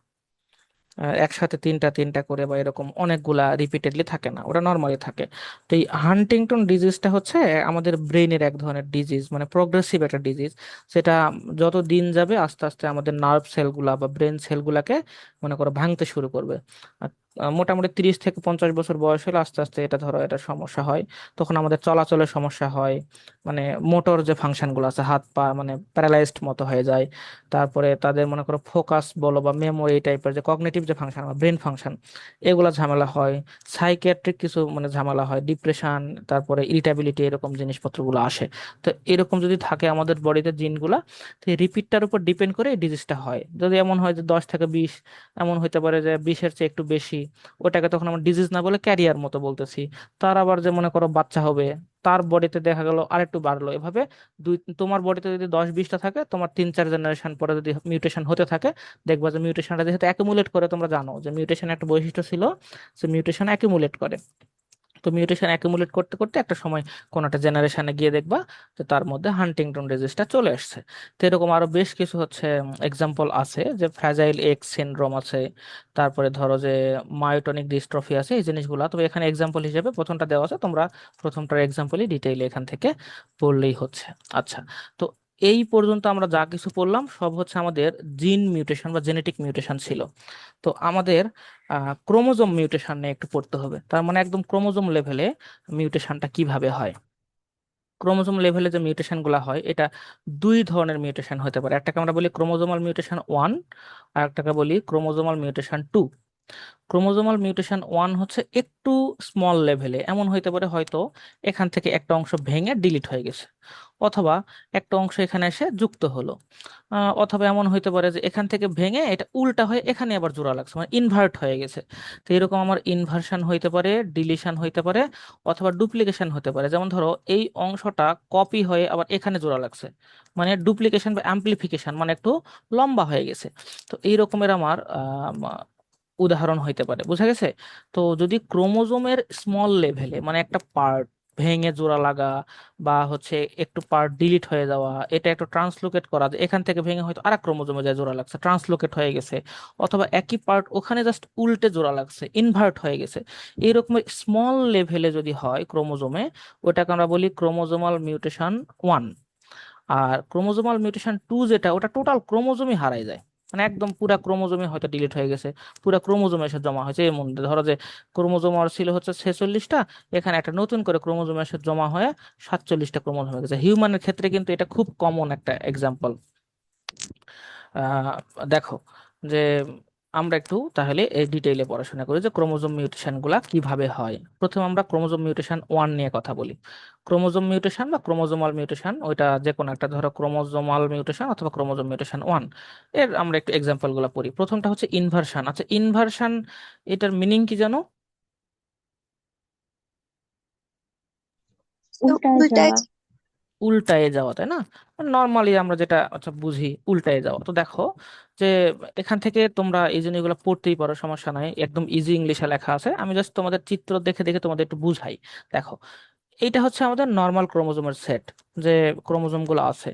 একসাথে তিনটা তিনটা করে বা এরকম অনেকগুলা রিপিটেডলি থাকে না, ওটা নর্মালি থাকে। তো এই হান্টিংটন ডিজিজটা হচ্ছে আমাদের ব্রেনের এক ধরনের ডিজিজ, মানে প্রোগ্রেসিভ একটা ডিজিজ, সেটা যত দিন যাবে আস্তে আস্তে আমাদের নার্ভ সেলগুলা বা ব্রেন সেলগুলাকে মনে করো ভাঙতে শুরু করবে। আর মোটামুটি 30 থেকে 50 বছর বয়স হলে আস্তে আস্তে এটা ধরো এটা সমস্যা হয়। তখন আমাদের চলাচলের সমস্যা হয়, মানে মোটর যে ফাংশন গুলো আছে হাত পা মানে প্যারালাইজড মতো হয়ে যায়। তারপরে তাদের মনে করো ফোকাস বলো বা মেমোরি এই টাইপের যে কগনিটিভ যে ফাংশন বা ব্রেন ফাংশন, এগুলা ঝামেলা হয়। সাইকিয়াট্রিক কিছু মানে ঝামেলা হয়, ডিপ্রেশন, তারপরে ইরিটাবিলিটি, এরকম জিনিসপত্রগুলো আসে। তো এরকম যদি থাকে আমাদের বডিতে জিনগুলা, তো রিপিটটার উপর ডিপেন্ড করে এই ডিজিজটা হয়। যদি এমন হয় যে 10 থেকে 20, এমন হতে পারে যে 20-এর চেয়ে একটু বেশি, ওটাকে তখন আমরা ডিজিজ না বলে ক্যারিয়ার মতো বলতেছি। তার আবার যে মনে করো বাচ্চা হবে, তার বডিতে দেখা গেল আরেকটু বাড়লো, এভাবে তোমার বডিতে যদি 10-20টা থাকে, তোমার 3-4 জেনারেশন পরে যদি মিউটেশন হতে থাকে, দেখবা যে মিউটেশনটা যেহেতু অ্যাকুমুলেট করে, তোমরা জানো যে মিউটেশন একটা বৈশিষ্ট্য ছিল, সে মিউটেশন অ্যাকুমুলেট করে। তো মিউটেশন অ্যাকুমুলেট করতে করতে একটা সময় কোন একটা জেনারেশনে গিয়ে দেখবা যে তার মধ্যে হান্টিংটন ডিজিজটা চলে আসছে। তো এরকম আরো বেশ কিছু হচ্ছে এক্সাম্পল আছে, যে ফ্র্যাজাইল এক্স সিনড্রোম আছে, তারপরে ধরো যে মায়োটনিক ডিস্ট্রফি আছে, এই জিনিসগুলো। তবে এখানে এক্সাম্পল হিসেবে প্রথমটা দেওয়া আছে, তোমরা প্রথমটার এক্সাম্পলই ডিটেইলে এখান থেকে পড়লেই হচ্ছে। আচ্ছা, তো এই পর্যন্ত আমরা যা কিছু পড়লাম সব হচ্ছে আমাদের জিন মিউটেশন বা জেনেটিক মিউটেশন ছিল। তো আমাদের ক্রোমোজোম মিউটেশন নিয়ে একটু পড়তে হবে, তার মানে একদম ক্রোমোজোম লেভেলে মিউটেশনটা কিভাবে হয়। ক্রোমোজোম লেভেলে যে মিউটেশন গুলা হয়, এটা দুই ধরনের মিউটেশন হতে পারে। একটাকে আমরা বলি ক্রোমোজোমাল মিউটেশন 1, আর একটাকে বলি ক্রোমোজোমাল মিউটেশন 2। ক্রোমোজোমাল মিউটেশন 1 হচ্ছে একটু স্মল লেভেলে, এমন হইতে পারে হয়তো এখান থেকে একটা অংশ ভেঙে ডিলিট হয়ে গেছে, অথবা একটা অংশ এখানে এসে যুক্ত হলো, অথবা এমন হইতে পারে যে এখান থেকে ভেঙে এটা উল্টা হয়ে এখানে আবার জোড়া লাগছে, মানে ইনভার্ট হয়ে গেছে। তো এরকম আমার ইনভার্সন হইতে পারে, ডিলিশন হইতে পারে, অথবা ডুপ্লিকেশন হতে পারে। যেমন ধরো এই অংশটা কপি হয়ে আবার এখানে জোড়া লাগছে, মানে ডুপ্লিকেশন বা অ্যাম্প্লিফিকেশন, মানে একটু লম্বা হয়ে গেছে। তো এই রকমের আমার উদাহরণ হইতে পারে, বোঝা গেছে? তো যদি ক্রোমোজোমের স্মল লেভেলে মানে একটা পার্ট ভেঙে জোড়া লাগা, বা হচ্ছে একটু পার্ট ডিলিট হয়ে যাওয়া, এটা একটু ট্রান্সলোকেট করা, যে এখান থেকে ভেঙে হয়তো আরেক ক্রোমোজোমে যায় জোড়া লাগছে, ট্রান্সলোকেট হয়ে গেছে, অথবা একই পার্ট ওখানে জাস্ট উল্টে জোড়া লাগছে, ইনভার্ট হয়ে গেছে, এইরকম স্মল লেভেলে যদি হয় ক্রোমোজোমে, ওটাকে আমরা বলি ক্রোমোজোমাল মিউটেশন 1। আর ক্রোমোজোমাল মিউটেশন 2 যেটা, ওটা টোটাল ক্রোমোজোমই হারাই যায়, মানে একদম পুরা ক্রোমোজোমে হয়তো ডিলিট হয়ে গেছে, পুরা ক্রোমোজোমে এসে জমা হয়েছে। এর মধ্যে ধরো যে ক্রোমোজোম আর ছিল হচ্ছে 46টা, এখানে একটা নতুন করে ক্রোমোজোমে এসে জমা হয়ে 47টা ক্রোমোজোম হয়ে গেছে। হিউম্যানের ক্ষেত্রে কিন্তু এটা খুব কমন একটা এক্সাম্পল। দেখো যে আমরা একটু তাহলে এই ডিটেইলে পড়াশোনা করি যে ক্রোমোজোম মিউটেশন গুলা কিভাবে হয়। প্রথমে আমরা ক্রোমোজোম মিউটেশন 1 নিয়ে কথা বলি। ক্রোমোজোম মিউটেশন বা ক্রোমোজোমাল মিউটেশন, ওইটা যে কোনো একটা, ধরো ক্রোমোজোমাল মিউটেশন অথবা ক্রোমোজোম মিউটেশন 1, এর আমরা একটু এক্সাম্পল গুলা পড়ি। প্রথমটা হচ্ছে ইনভার্সন। আচ্ছা, ইনভার্সন এটার মিনিং কি জানো? উল্টায় যাওয়া। উল্টায়ে যাওয়া, তাই না? নর্মালি আমরা যেটা আচ্ছা বুঝি উল্টায়ে যাওয়া। তো দেখো যে এখান থেকে তোমরা এই জিনিসগুলো পড়তেই পারো, সমস্যা নাই, একদম ইজি ইংলিশে লেখা আছে। আমি জাস্ট তোমাদের চিত্র দেখে দেখে তোমাদের একটু বুঝাই। দেখো, এইটা হচ্ছে আমাদের নর্মাল ক্রোমোজোমের সেট, যে ক্রোমোজোম গুলো আছে।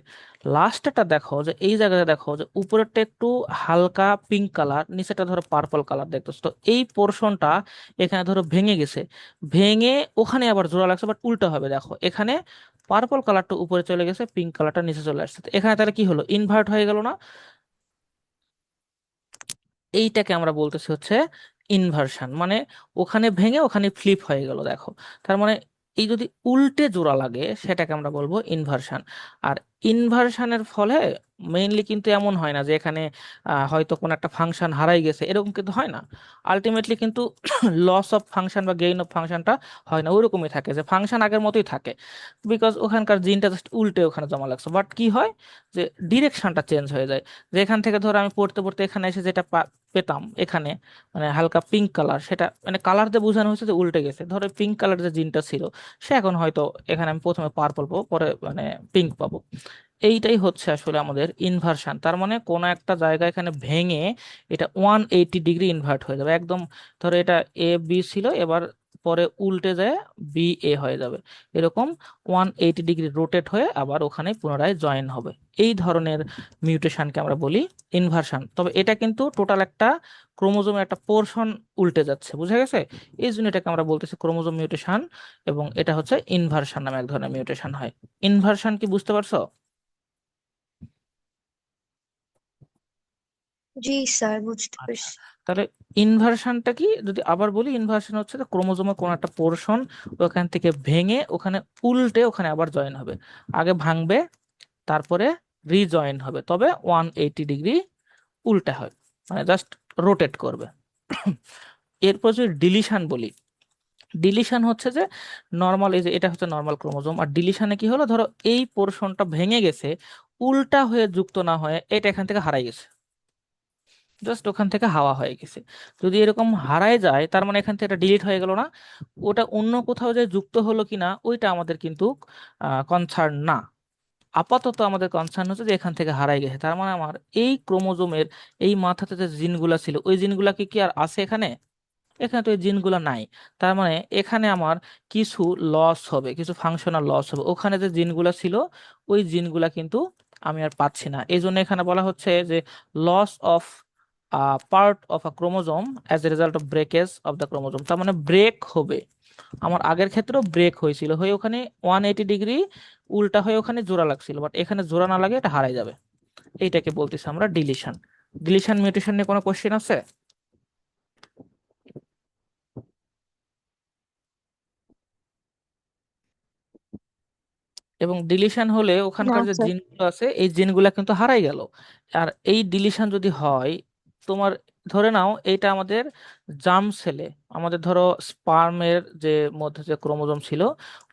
লাস্টেরটা দেখো যে এই জায়গায় দেখো যে উপরেরটা একটু হালকা পিঙ্ক কালার, নিচেটা ধরো পার্পল কালার দেখতেছো। তো এই পোর্শনটা এখানে ধরো ভেঙে গেছে, ভেঙে ওখানে আবার জোড়া লাগছে, বাট উল্টো হবে। দেখো এখানে পার্পল কালারটা উপরে চলে গেছে, পিঙ্ক কালারটা নিচে চলে আসছে। তো এখানে তাহলে কি হলো? ইনভার্ট হয়ে গেল না? এইটাকে আমরা বলতেছি হচ্ছে ইনভার্সন, মানে ওখানে ভেঙে ওখানে ফ্লিপ হয়ে গেল। দেখো, তার মানে এই যদি উল্টে জোড়া লাগে সেটাকে আমরা বলবো ইনভার্সন। আর ইনভার্সনের ফলে মেইনলি কিন্তু এমন হয় না যে এখানে হয়তো কোনো একটা ফাংশন হারাই গেছে, এরকম কিন্তু হয় না। আলটিমেটলি কিন্তু লস অফ ফাংশন বা গেইন অফ ফাংশনটা হয় না, ওইরকমই থাকে, যে ফাংশন আগের মতোই থাকে, বিকজ ওখানকার জিনটা জাস্ট উল্টে ওখানে জমা লাগছে। বাট কি হয় যে ডিরেকশনটা চেঞ্জ হয়ে যায়। যে এখান থেকে ধরো আমি পড়তে পড়তে এখানে এসে যেটা পেতাম এখানে, মানে হালকা পিঙ্ক কালার, সেটা মানে কালার দিয়ে বোঝানো হচ্ছে যে উল্টে গেছে। ধরো পিঙ্ক কালার যে জিনটা ছিল, সে এখন হয়তো এখানে আমি প্রথমে পার্পল পাবো, পরে মানে পিঙ্ক পাবো। এইটাই হচ্ছে আসলে আমাদের ইনভার্সন। তার মানে কোনো একটা জায়গা এখানে ভেঙে এটা 180 ডিগ্রি ইনভার্ট হয়ে যাবে একদম। ধরো এটা এ বি ছিল, এবার পরে উল্টে যায় বি এ হয়ে যাবে, এরকম 180 ডিগ্রি রোটেট হয়ে আবার ওখানে পুনরায় জয়েন হবে। এই ধরনের মিউটেশনকে আমরা বলি ইনভার্সন। তবে এটা কিন্তু টোটাল একটা ক্রোমোজোমের একটা পোর্শন উল্টে যাচ্ছে, বুঝা গেছে? এই জন্য এটাকে আমরা বলতেছি ক্রোমোজোম মিউটেশন, এবং এটা হচ্ছে ইনভার্সন নামে এক ধরনের মিউটেশন হয়। ইনভার্সন কি বুঝতে পারছো? জি স্যার, বুঝতে আচ্ছা, পেরেছি। তাহলে ইনভার্সনটা কি যদি আবার বলি, ইনভার্সন হচ্ছে যে ক্রোমোজোমের কোন একটা পোর্শন ওখান থেকে ভেঙে ওখানে উল্টে ওখানে আবার জয়েন হবে। আগে ভাঙবে, তারপরে রিজয়েন হবে, তবে 180 ডিগ্রি উল্টা হয়, মানে জাস্ট রোটেট করবে। এরপর যদি ডিলিশন বলি, ডিলিশন হচ্ছে যে নর্মাল, এই যে এটা হচ্ছে নর্মাল ক্রোমোজোম, আর ডিলিশনে কি হলো, ধরো এই পোর্শনটা ভেঙে গেছে, উল্টা হয়ে যুক্ত না হয়ে এটা এখান থেকে হারাই গেছে, জাস্ট ওখান থেকে হাওয়া হয়ে গেছে। যদি এরকম হারায় যায় তার মানে এখান থেকে এটা ডিলিট হয়ে গেল না, ওটা অন্য কোথাও যে যুক্ত হলো কিনা ওইটা আমাদের কিন্তু কনসার্ন না। আপাতত আমাদের কনসার্ন হচ্ছে যে এখান থেকে হারাই গেছে, তার মানে আমার এই ক্রোমোজোমের এই মাথাতে যে জিনগুলা ছিল ওই জিনগুলা কি আর আছে এখানে? এখানে তো এই জিনগুলো নাই। তার মানে এখানে আমার কিছু লস হবে, কিছু ফাংশনাল লস হবে, ওখানে যে জিনগুলো ছিল ওই জিনগুলা কিন্তু আমি আর পাচ্ছি না। এই জন্য এখানে বলা হচ্ছে যে loss of part of a chromosome as a result of breakage of the chromosome. তার মানে ব্রেক হবে, আমার আগের ক্ষেত্রেও ব্রেক হয়েছিল, হয়ে ওখানে 180 ডিগ্রি উল্টা হয়ে ওখানে জোড়া লাগছিল, বাট এখানে জোড়া না লাগে এটা হারাই যাবে। এইটাকে বলতেছি আমরা ডিলিশন। ডিলিশন মিউটেশন নিয়ে কোনো কোশ্চেন আছে? এবং ডিলিশন হলে না ওখানকার যে স্যার। জিনগুলো আছে এই জিনগুলা কিন্তু হারাই গেল। আর এই ডিলিশন যদি হয়, তোমার ধরে নাও এইটা আমাদের জার্ম সেলে, আমাদের ধরো স্পার্মের যে মধ্যে যে ক্রোমোজোম ছিল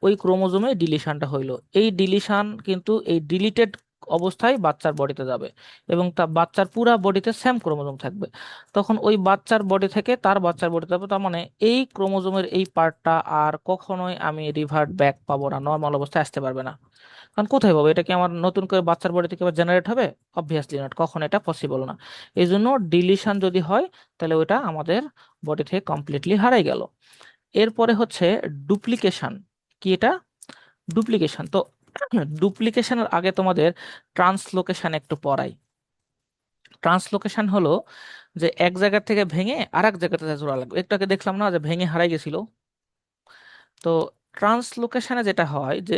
ওই ক্রোমোজোমে ডিলিশনটা হইলো, এই ডিলিশন কিন্তু এই ডিলিটেড অবস্থায় বাচ্চার বডিতে যাবে এবং তা বাচ্চার পুরা বডিতে সেম ক্রোমোজোম থাকবে। তখন ওই বাচ্চার বডি থেকে তার বাচ্চার বডিতে যাবে, তার মানে এই ক্রোমোজোমের এই পার্টটা আর কখনোই আমি রিভার্ট ব্যাক পাবো না, নর্মাল অবস্থায় আসতে পারবে না। কারণ কোথায় পাবো, এটা কি আমার নতুন করে বাচ্চার বডি থেকে জেনারেট হবে? অবভিয়াসলি নট, কখন এটা পসিবল না। এই জন্য ডিলিশন যদি হয় তাহলে ওটা আমাদের বডি থেকে কমপ্লিটলি হারাই গেল। এরপরে হচ্ছে ডুপ্লিকেশন। কি এটা? ডুপ্লিকেশন তো ডুপ্লিকেশনের আগে তোমাদের ট্রান্সলোকেশন একটু পড়াই। ট্রান্সলোকেশন হলো যে এক জায়গা থেকে ভেঙে আর এক জায়গাতে জোড়া লাগবে, একটু আগে দেখলাম না যে ভেঙে হারাই গেছিল। তো ট্রান্সলোকেশনে যেটা হয় যে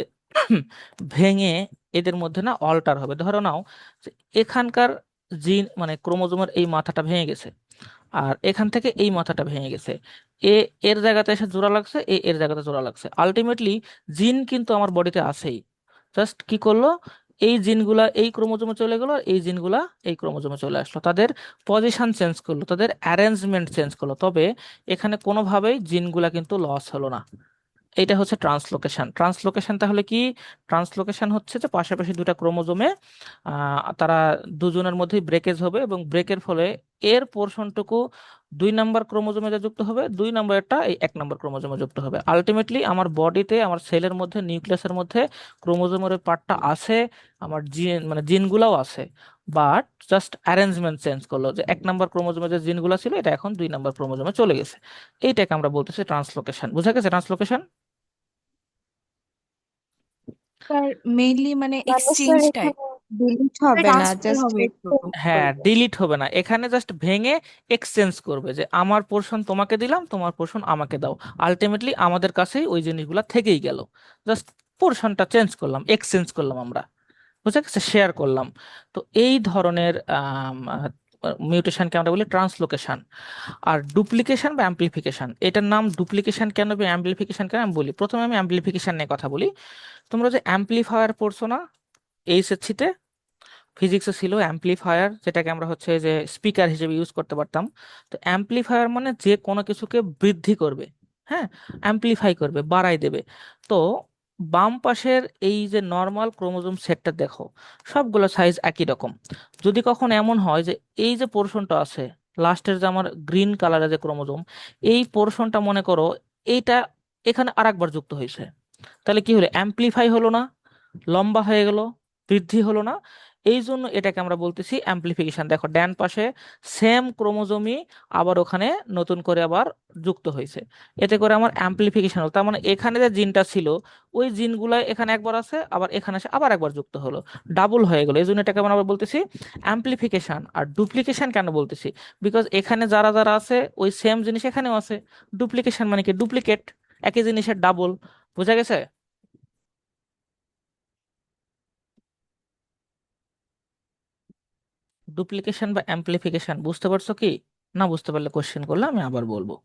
ভেঙে এদের মধ্যে না অল্টার হবে। ধরো নাও যে এখানকার জিন মানে ক্রোমোজোমের এই মাথাটা ভেঙে গেছে, আর এখান থেকে এই মাথাটা ভেঙে গেছে, এ এর জায়গাতে এসে জোড়া লাগছে, এ এর জায়গাতে জোড়া লাগছে, আলটিমেটলি জিন কিন্তু আমার বডিতে আছেই। জাস্ট কি করলো, এই জিনগুলা এই ক্রোমোজোমে চলে গেলো আর এই জিনগুলা এই ক্রোমোজোমে চলে আসলো, তাদের পজিশন চেঞ্জ করলো, তাদের অ্যারেঞ্জমেন্ট চেঞ্জ করলো, তবে এখানে কোনোভাবেই জিনগুলা কিন্তু লস হলো না। এটা হচ্ছে ট্রান্সলোকেশন। ট্রান্সলোকেশন তাহলে কি? ট্রান্সলোকেশন হচ্ছে যে পাশাপাশি দুটা ক্রোমোজোমে তারা দুজনের মধ্যেই ব্রেকেজ হবে এবং ব্রেকের ফলে এর পোর্শনটুকু 2 নাম্বার ক্রোমোজোমে যা যুক্ত হবে, 2 নাম্বারটা এই 1 নাম্বার ক্রোমোজোমে যুক্ত হবে। আলটিমেটলি আমার বডিতে আমার সেলের মধ্যে নিউক্লিয়াসের মধ্যে ক্রোমোজোমের ওই পার্টটা আছে, আমার জিন মানে জিনগুলাও আছে, বাট জাস্ট অ্যারেঞ্জমেন্ট চেঞ্জ করলো, যে 1 নাম্বার ক্রোমোজোমে যে জিনগুলো ছিল এটা এখন 2 নাম্বার ক্রোমোজোমে চলে গেছে। এইটাকে আমরা বলতেছি ট্রান্সলোকেশন। বুঝা গেছে ট্রান্সলোকেশন? স্যার মেইনলি মানে মানে স্যার এক্সচেঞ্জটাই এখানে ডিলিট হবে না, ট্রান্সফার জাস্ট হবে একটু। হ্যাঁ, করবে। ডিলিট হবে না, এখানে জাস্ট ভেঙে এক্সচেঞ্জ করবে, যে আমার পোর্শন তোমাকে দিলাম, তোমার পোর্শন আমাকে দাও। আলটিমেটলি আমাদের কাছেই ওই জিনিসগুলো থেকেই গেল, জাস্ট পোর্শনটা চেঞ্জ করলাম, এক্সচেঞ্জ করলাম আমরা। বুঝা গেছে, শেয়ার করলাম। তো এই ধরনের মিউটেশনকে আমরা বলি ট্রান্সলোকেশন। আর ডুপ্লিকেশন বা অ্যাম্প্লিফিকেশন, এটার নাম ডুপ্লিকেশন কেন বা অ্যাম্প্লিফিকেশন কেন আমি বলি। প্রথমে আমি অ্যাম্প্লিফিকেশন নিয়ে কথা বলি। তোমরা যে অ্যাম্প্লিফায়ার পড়ছো না এইচএসসি তে, ফিজিক্সে ছিল অ্যাম্প্লিফায়ার, যেটাকে আমরা হচ্ছে যে স্পিকার হিসেবে ইউজ করতে পারতাম। তো অ্যাম্প্লিফায়ার মানে যে কোনো কিছুকে বৃদ্ধি করবে, হ্যাঁ, অ্যাম্প্লিফাই করবে, বাড়াই দেবে। তো বাম পাশের এই যে নর্মাল ক্রোমোজোম সেটটা দেখো, সবগুলো সাইজ একই রকম। যদি কখন এমন হয় যে এই যে পোর্শনটা আছে লাস্টের যে আমার গ্রিন কালারের যে ক্রোমোজোম, এই পোর্শনটা মনে করো এইটা এখানে আরেকবার যুক্ত হয়েছে, তাহলে কি হলো, অ্যাম্প্লিফাই হলো না, লম্বা হয়ে গেল, বৃদ্ধি হলো না। এই জন্য এটাকে আমরা বলতেছি অ্যাম্প্লিফিকেশন। দেখো ডান পাশে সেম ক্রোমোজোমই আবার ওখানে নতুন করে আবার যুক্ত হয়েছে, এতে করে আমার অ্যাম্প্লিফিকেশন হলো। তার মানে এখানে যে জিনটা ছিল ওই জিনগুলা এখানে একবার আছে, আবার এখানে এসে আবার একবার যুক্ত হলো, ডাবল হয়ে গেল। এই জন্য এটাকে আমরা আবার বলতেছি অ্যাম্প্লিফিকেশন। আর ডুপ্লিকেশন কেন বলতেছি, বিকজ এখানে যারা যারা আছে ওই সেম জিনিস এখানেও আছে। ডুপ্লিকেশন মানে কি, ডুপ্লিকেট, একই জিনিসের ডাবল। বুঝা গেছে? ডুপ্লিকেশন বা অ্যাম্প্লিফিকেশন বুঝতে পারছো কি? না বুঝতে পারলে কোশ্চেন করলে আমি আবার বলবো।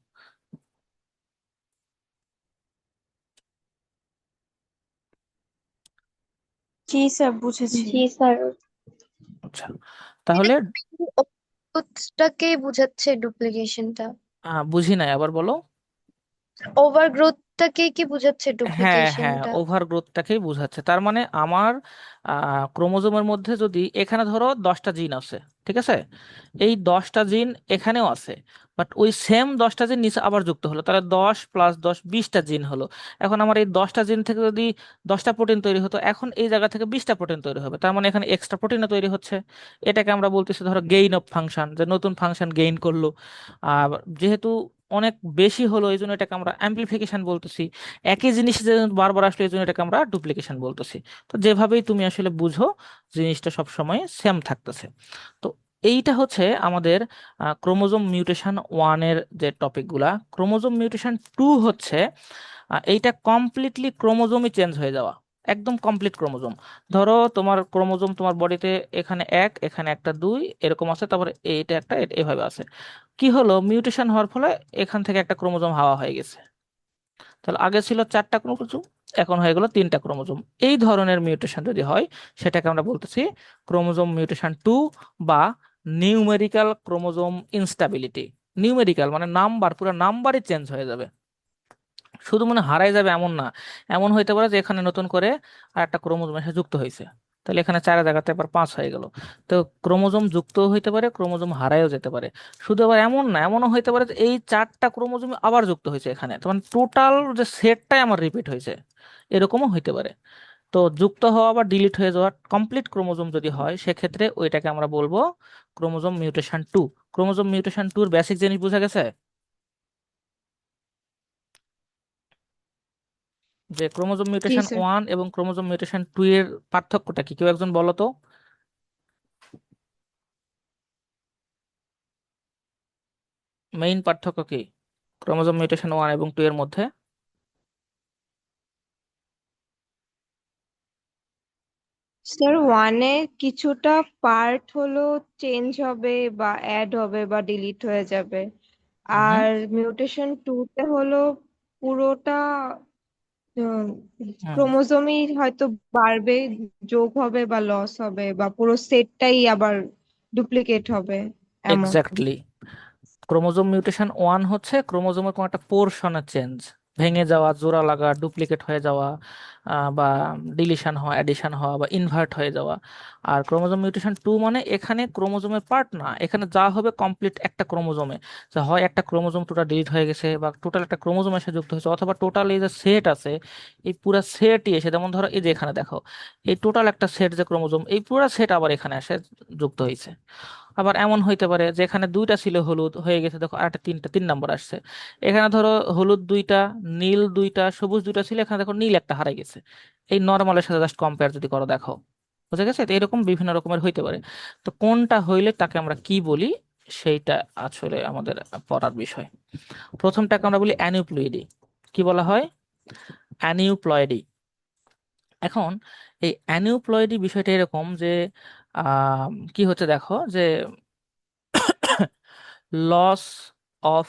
জি স্যার বুঝেছি। জি স্যার। আচ্ছা, তাহলে ওভারগ্রোথটাকেই বোঝাচ্ছে ডুপ্লিকেশনটা। বুঝি নাই, আবার বলো। ওভারগ্রোথটাকেই কি বোঝাচ্ছে হ্যাঁ হ্যাঁ, ডুপ্লিকেশনটা? ওভার গ্রোথটাকেই বোঝাচ্ছে। তার মানে আমার ক্রোমোজোমের মধ্যে যদি এখানে ধরো 10টা জিন আছে, ঠিক আছে, এই 10টা জিন এখানেও আছে, বাট ওই সেম 10টা জিন নিচে আবার যুক্ত হলো, তাহলে 10 + 10 20টা জিন হলো। এখন আমার এই 10টা জিন থেকে যদি 10টা প্রোটিন তৈরি হতো, এখন এই জায়গা থেকে 20টা প্রোটিন তৈরি হবে, তার মানে এখানে এক্সট্রা প্রোটিনও তৈরি হচ্ছে। এটাকে আমরা বলতেছি ধরো গেইন অফ ফাংশন, যে নতুন ফাংশন গেইন করলো। আর যেহেতু অনেক বেশি হলো, এই জন্য এটাকে আমরা অ্যাম্প্লিফিকেশন বলতেছি। একই জিনিস যে বারবার আসলে এই জন্য এটাকে আমরা ডুপ্লিকেশন বলতেছি। তো যেভাবেই তুমি আসলে বুঝো, জিনিসটা সব সময় সেম থাকতেছে। তো এইটা হচ্ছে আমাদের ক্রোমোজোম মিউটেশন 1-এর যে টপিকগুলা। ক্রোমোজোম মিউটেশন 2 হচ্ছে এইটা কমপ্লিটলি ক্রোমোজোমই চেঞ্জ হয়ে যাওয়া, একদম কমপ্লিট ক্রোমোজোম। ধরো তোমার ক্রোমোজোম তোমার বডিতে এখানে এক, এখানে একটা দুই এরকম আছে, তারপরে এইটা একটা এভাবে আছে। কি হলো, মিউটেশন হওয়ার ফলে এখান থেকে একটা ক্রোমোজোম হাওয়া হয়ে গেছে। তাহলে আগে ছিল 4টা ক্রোমোজোম, এখন হয়ে গেল 3টা ক্রোমোজোম। এই ধরনের মিউটেশন যদি হয়, সেটাকে আমরা বলতেছি ক্রোমোজোম মিউটেশন 2 বা নিউমেরিক্যাল ক্রোমোজোম ইনস্টাবিলিটি। নিউমেরিক্যাল মানে নাম্বার, পুরো নাম্বারই চেঞ্জ হয়ে যাবে, শুধু মনে হারাই যাবে এমন না। এমন হইতে পারে যে এখানে নতুন করে আর একটা ক্রোমোজোম এসে যুক্ত হয়েছে, তাহলে এখানে 4 জায়গাতে আবার 5 হয়ে গেল। তো ক্রোমোজোম যুক্ত হইতে পারে, ক্রোমোজোম হারাইও যেতে পারে। শুধু আবার এমন না, এমনও হইতে পারে যে এই 4টা ক্রোমোজোম আবার যুক্ত হয়েছে এখানে, তো মানে টোটাল যে সেটটাই আমার রিপিট হয়েছে, এরকমও হইতে পারে। তো যুক্ত হওয়া বা ডিলিট হয়ে যাওয়া কমপ্লিট ক্রোমোজোম যদি হয়, সেক্ষেত্রে ওইটাকে আমরা বলবো ক্রোমোজোম মিউটেশন 2। ক্রোমোজোম মিউটেশন 2 এর বেসিক জিনিস বোঝা গেছে, যে ক্রোমোজোম জি মিউটেশন স্যার। 1 এবং ক্রোমোজোম মিউটেশন 2 এর পার্থক্যটা কি, কেউ একজন বলো তো। মেইন পার্থক্য কি ক্রোমোজোম মিউটেশন 1 এবং 2 এর মধ্যে? স্যার ওয়ানে কিছুটা পার্ট হলো চেঞ্জ হবে বা অ্যাড হবে বা ডিলিট হয়ে যাবে, হুম, আর মিউটেশন টুতে হলো পুরোটা হুম, ক্রোমোজোমই হয়তো বাড়বে, যোগ হবে বা লস হবে, বা পুরো সেটটাই আবার ডুপ্লিকেট হবে এমন। এক্স্যাক্টলি। ক্রোমোজোম মিউটেশন 1 হচ্ছে ক্রোমোজোমের কোনো একটা পোর্শনের চেঞ্জ, ভেঙে যাওয়া, জোড়া লাগা, ডুপ্লিকেট হয়ে যাওয়া, বা ডিলিশন হওয়া, অ্যাডিশন হওয়া বা ইনভার্ট হয়ে যাওয়া। আর ক্রোমোজোম মিউটেশন 2 মানে এখানে ক্রোমোজোমের পার্ট না, এখানে যা হবে কমপ্লিট একটা ক্রোমোজোমে, যা হয় একটা ক্রোমোজোম টোটাল ডিলিট হয়ে গেছে, বা টোটাল একটা ক্রোমোজোম এসে যুক্ত হয়েছে, অথবা টোটাল এই যে সেট আছে, এই পুরো সেটই এসে, যেমন ধরো এই যে এখানে দেখো, এই টোটাল একটা সেট যে ক্রোমোজোম, এই পুরো সেট আবার এখানে এসে যুক্ত হয়েছে। আবার এমন হইতে পারে যে এখানে 2টা ছিল হলুদ, হয়ে গেছে দেখো আরেকটা 3 নম্বর আসছে। এখানে ধরো হলুদ 2টা, নীল 2টা, সবুজ 2টা ছিল, এখানে দেখো নীল একটা হারাই গেছে। এই নর্মালের সাথে জাস্ট কম্পেয়ার যদি করো, দেখো বুঝা গেছে। তো এরকম বিভিন্ন রকমের হইতে পারে। তো কোনটা হইলে তাকে আমরা কি বলি, সেইটা আসলে আমাদের পড়ার বিষয়। প্রথমটাকে আমরা বলি অ্যানিউপ্লয়েডি। কি বলা হয়? অ্যানিউপ্লয়েডি। এখন এই অ্যানিউপ্লয়েডি বিষয়টা এরকম যে কি হচ্ছে দেখো, যে loss of